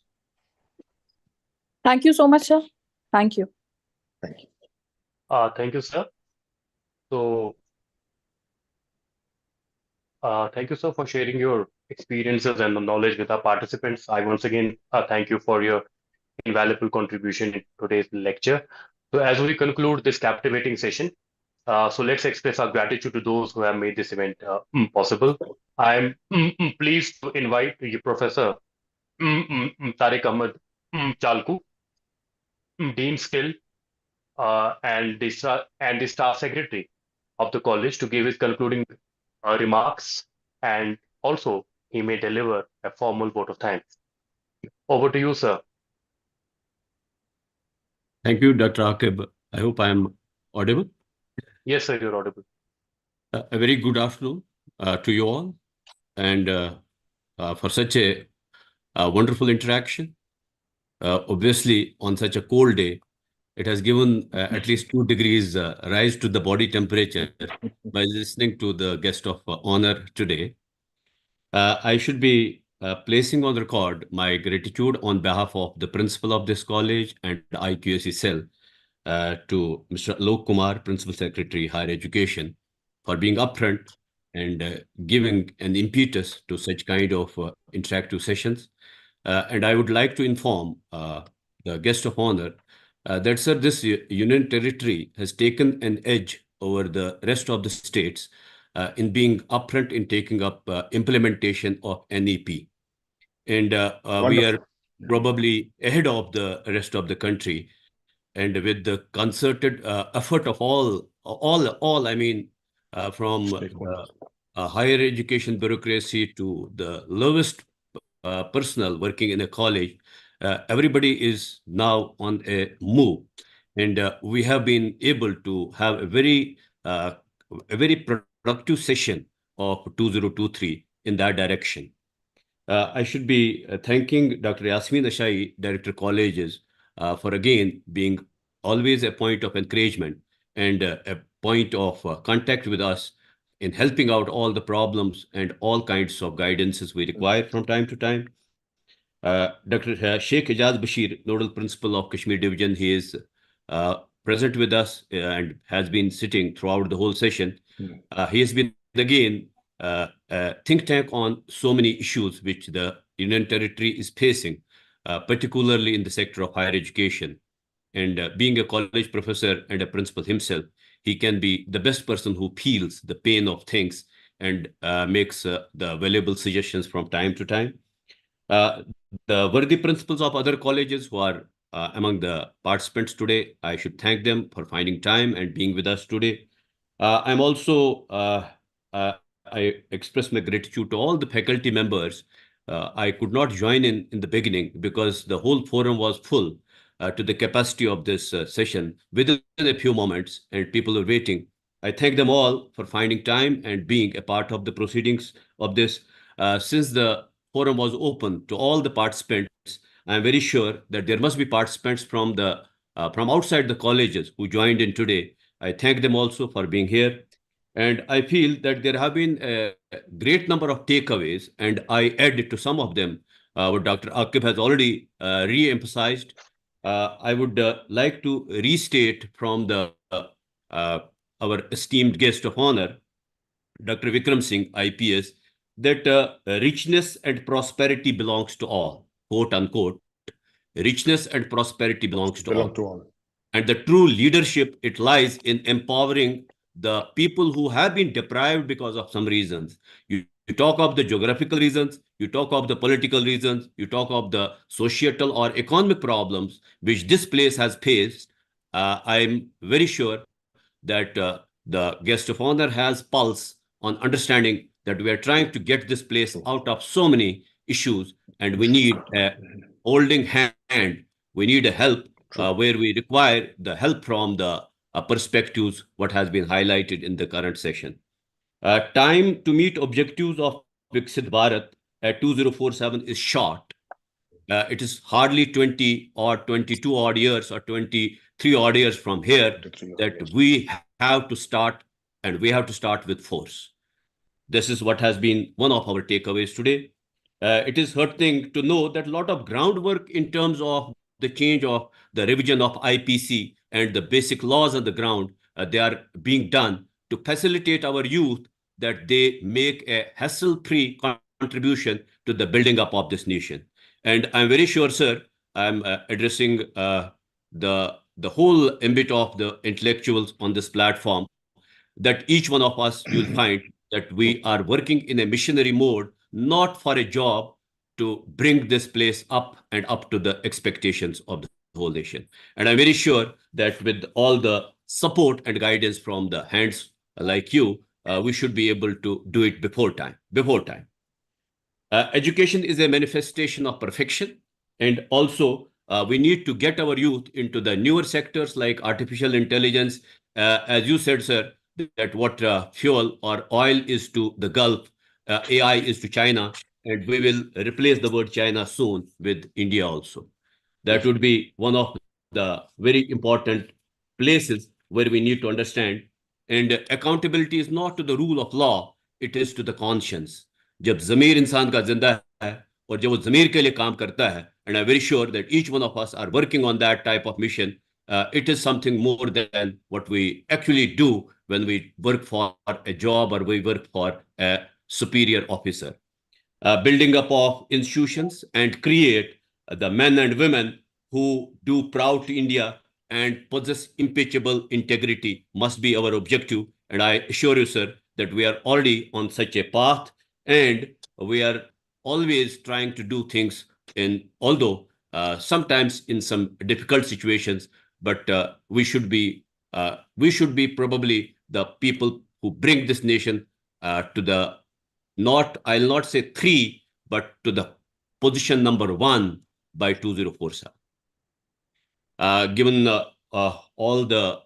Thank you so much, sir. Thank you. Thank you. Thank you, sir. So, thank you, sir, for sharing your experiences and the knowledge with our participants. I once again thank you for your invaluable contribution in today's lecture. So as we conclude this captivating session, so let's express our gratitude to those who have made this event possible. I'm pleased to invite you, Professor Tariq Ahmed Chalku, Dean Skill, and the staff secretary of the college, to give his concluding remarks, and also he may deliver a formal vote of thanks. Over to you, sir. Thank you, Dr. Akib. I hope I am audible. Yes, sir, you're audible. A very good afternoon to you all, and for such a wonderful interaction. Obviously, on such a cold day, it has given at least 2 degrees rise to the body temperature by listening to the guest of honor today. I should be placing on record my gratitude on behalf of the principal of this college and the IQAC cell to Mr. Alok Kumar, Principal Secretary, Higher Education, for being upfront and giving an impetus to such kind of interactive sessions. And I would like to inform the guest of honor that, sir, this union territory has taken an edge over the rest of the states in being upfront in taking up implementation of NEP. And we are probably ahead of the rest of the country. And with the concerted effort of all, I mean, from higher education bureaucracy to the lowest personnel working in a college, everybody is now on a move. And we have been able to have a very productive session of 2023 in that direction. I should be thanking Dr. Yasmin Ashai, Director Colleges, for again being always a point of encouragement and a point of contact with us in helping out all the problems and all kinds of guidances we require from time to time. Dr. Sheikh Ejaz Bashir, Nodal Principal of Kashmir Division, he is present with us and has been sitting throughout the whole session. He has been again think tank on so many issues which the Union Territory is facing, particularly in the sector of higher education. And being a college professor and a principal himself, he can be the best person who feels the pain of things and makes the valuable suggestions from time to time. The worthy principals of other colleges who are among the participants today, I should thank them for finding time and being with us today. I'm also I express my gratitude to all the faculty members. I could not join in the beginning because the whole forum was full to the capacity of this session within a few moments, and people were waiting. I thank them all for finding time and being a part of the proceedings of this. Since the forum was open to all the participants, I'm very sure that there must be participants from outside the colleges who joined in today. I thank them also for being here. And I feel that there have been a great number of takeaways, and I add to some of them what Dr. Akib has already re-emphasized. I would like to restate from our esteemed guest of honor, Dr. Vikram Singh, IPS, that richness and prosperity belongs to all, quote unquote. Richness and prosperity belongs to all. And the true leadership, it lies in empowering the people who have been deprived because of some reasons. You talk of the geographical reasons, you talk of the political reasons, you talk of the societal or economic problems which this place has faced. I'm very sure that the guest of honor has pulse on understanding that we are trying to get this place out of so many issues, and we need a holding hand. We need a help where we require the help from the perspectives, what has been highlighted in the current session. Time to meet objectives of Viksit Bharat at 2047 is short. It is hardly 20 or 22 odd years or 23 odd years from here that we have to start, and we have to start with force. This is what has been one of our takeaways today. It is heartening to know that a lot of groundwork in terms of the change of the revision of IPC and the basic laws on the ground, they are being done to facilitate our youth that they make a hassle-free contribution to the building up of this nation. And I'm very sure, sir, I'm addressing the whole ambit of the intellectuals on this platform, that each one of us, you'll find that we are working in a missionary mode, not for a job, to bring this place up and up to the expectations of the whole nation. And I'm very sure that with all the support and guidance from the hands like you, we should be able to do it before time. Education is a manifestation of perfection, and also we need to get our youth into the newer sectors like artificial intelligence. As you said, sir, that what fuel or oil is to the Gulf, AI is to China, and we will replace the word China soon with India also. That would be one of the very important places where we need to understand. And accountability is not to the rule of law, it is to the conscience. जब ज़मीर इंसान का जिंदा है और जब वो ज़मीर के लिए काम करता है, and I'm very sure that each one of us are working on that type of mission. It is something more than what we actually do when we work for a job or we work for a superior officer. Building up of institutions and create the men and women who do proud to India and possess impeccable integrity must be our objective. And I assure you, sir, that we are already on such a path, and we are always trying to do things in, although sometimes in some difficult situations, but we should be probably the people who bring this nation to the, not, I'll not say three, but to the position number one by 2047. Given all the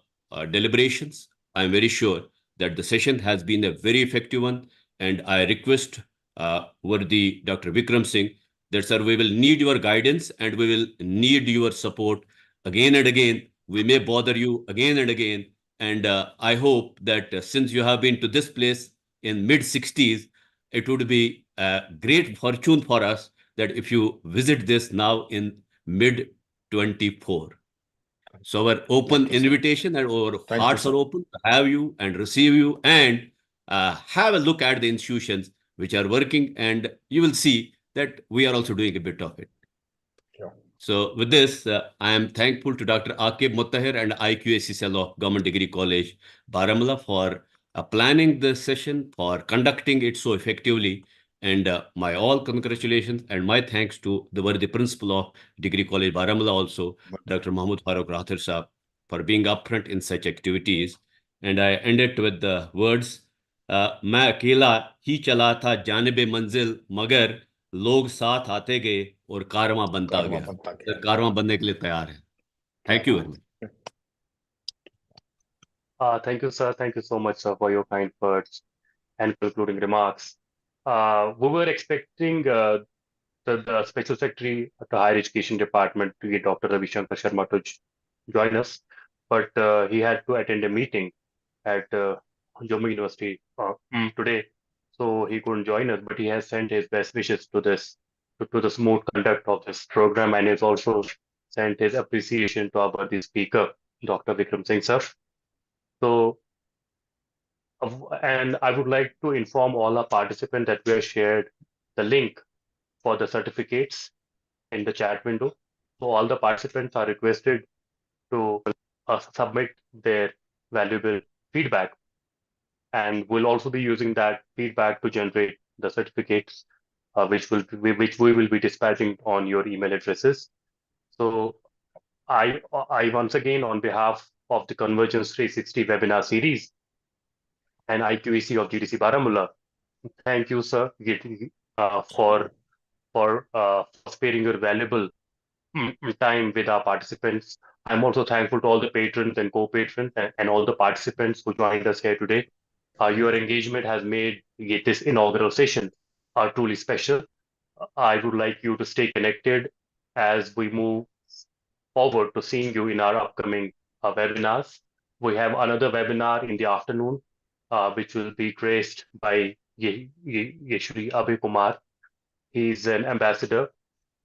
deliberations, I'm very sure that the session has been a very effective one, and I request worthy Dr. Vikram Singh that, sir, we will need your guidance and we will need your support again and again. We may bother you again and again, and I hope that since you have been to this place in mid-60s, it would be a great fortune for us that if you visit this now in mid-24. So our open invitation and our hearts are open to have you and receive you, and have a look at the institutions which are working, and you will see that we are also doing a bit of it. Sure. So with this, I am thankful to Dr. Aqib Muttahir and IQAC Cell of Government Degree College, Baramulla, for planning this session, for conducting it so effectively. And my all congratulations and my thanks to the worthy principal of Degree College Baramulla also, Dr. Mahmood Farooq Rathir Saab, for being upfront in such activities. And I end it with the words, मैं अकेला ही चला था जानिबे मंजिल, मगर लोग साथ आते गए और कारवां बनता गया. सर, कारवां बनने के लिए तैयार है. Thank you very much. Thank you, sir. Thank you so much, sir, for your kind words and concluding remarks. We were expecting the Special Secretary of the Higher Education Department, Dr. Ravi Shankar Sharma, to join us, but he had to attend a meeting at Jammu University today, so he couldn't join us. But he has sent his best wishes to this, to the smooth conduct of this program, and he's also sent his appreciation to our worthy speaker, Dr. Vikram Singh, sir. So, and I would like to inform all our participants that we have shared the link for the certificates in the chat window. So all the participants are requested to submit their valuable feedback, and we'll also be using that feedback to generate the certificates, which we will be dispatching on your email addresses. So I once again, on behalf of the Convergence 360 webinar series and IQAC of GDC Baramulla, thank you, sir, for sparing your valuable time with our participants. I'm also thankful to all the patrons and co-patrons and all the participants who joined us here today. Your engagement has made this inaugural session truly special. I would like you to stay connected as we move forward to seeing you in our upcoming webinars. We have another webinar in the afternoon, which will be graced by Yeshri Abhay Kumar. He's an ambassador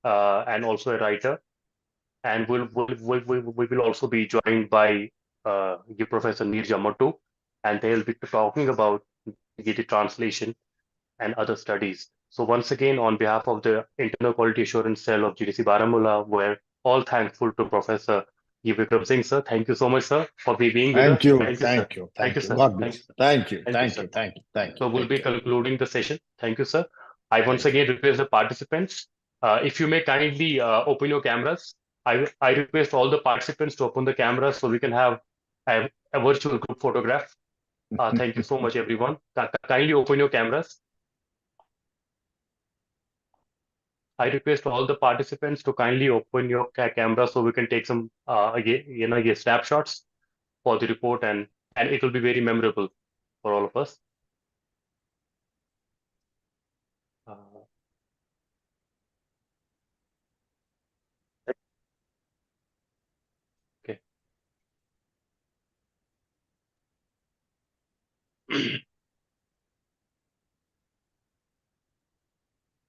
and also a writer. And we will also be joined by Professor Nirja Mattu, and they'll be talking about the translation and other studies. So once again, on behalf of the Internal Quality Assurance Cell of GDC Baramulla, we're all thankful to Professor Vikram Singh, sir. Thank you so much, sir, for being with us. Thank you. Thank you, sir. God bless. Thank you. So we'll be concluding the session. Thank you, sir. I once again request the participants, if you may kindly open your cameras. I request all the participants to open the cameras so we can have a virtual group photograph. Thank you so much, everyone. Kindly open your cameras. I request all the participants to kindly open your camera so we can take some snapshots for the report, and it will be very memorable for all of us. Okay.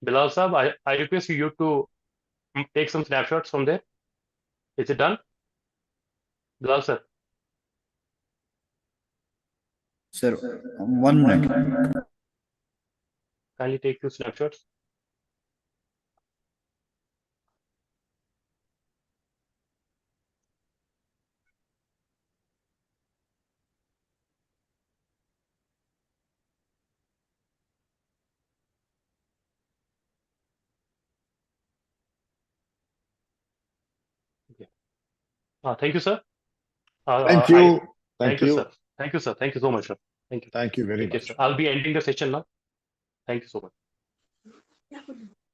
Bilal Sahab, I request you to take some snapshots from there. Is it done? Bilal sir. Sir, 1 minute. Kindly take few snapshots. Thank you, sir. Thank you. Thank you, sir. Thank you, sir. Thank you so much, sir. Thank you. Thank you very Take care, much. sir. I'll be ending the session now. Thank you so much.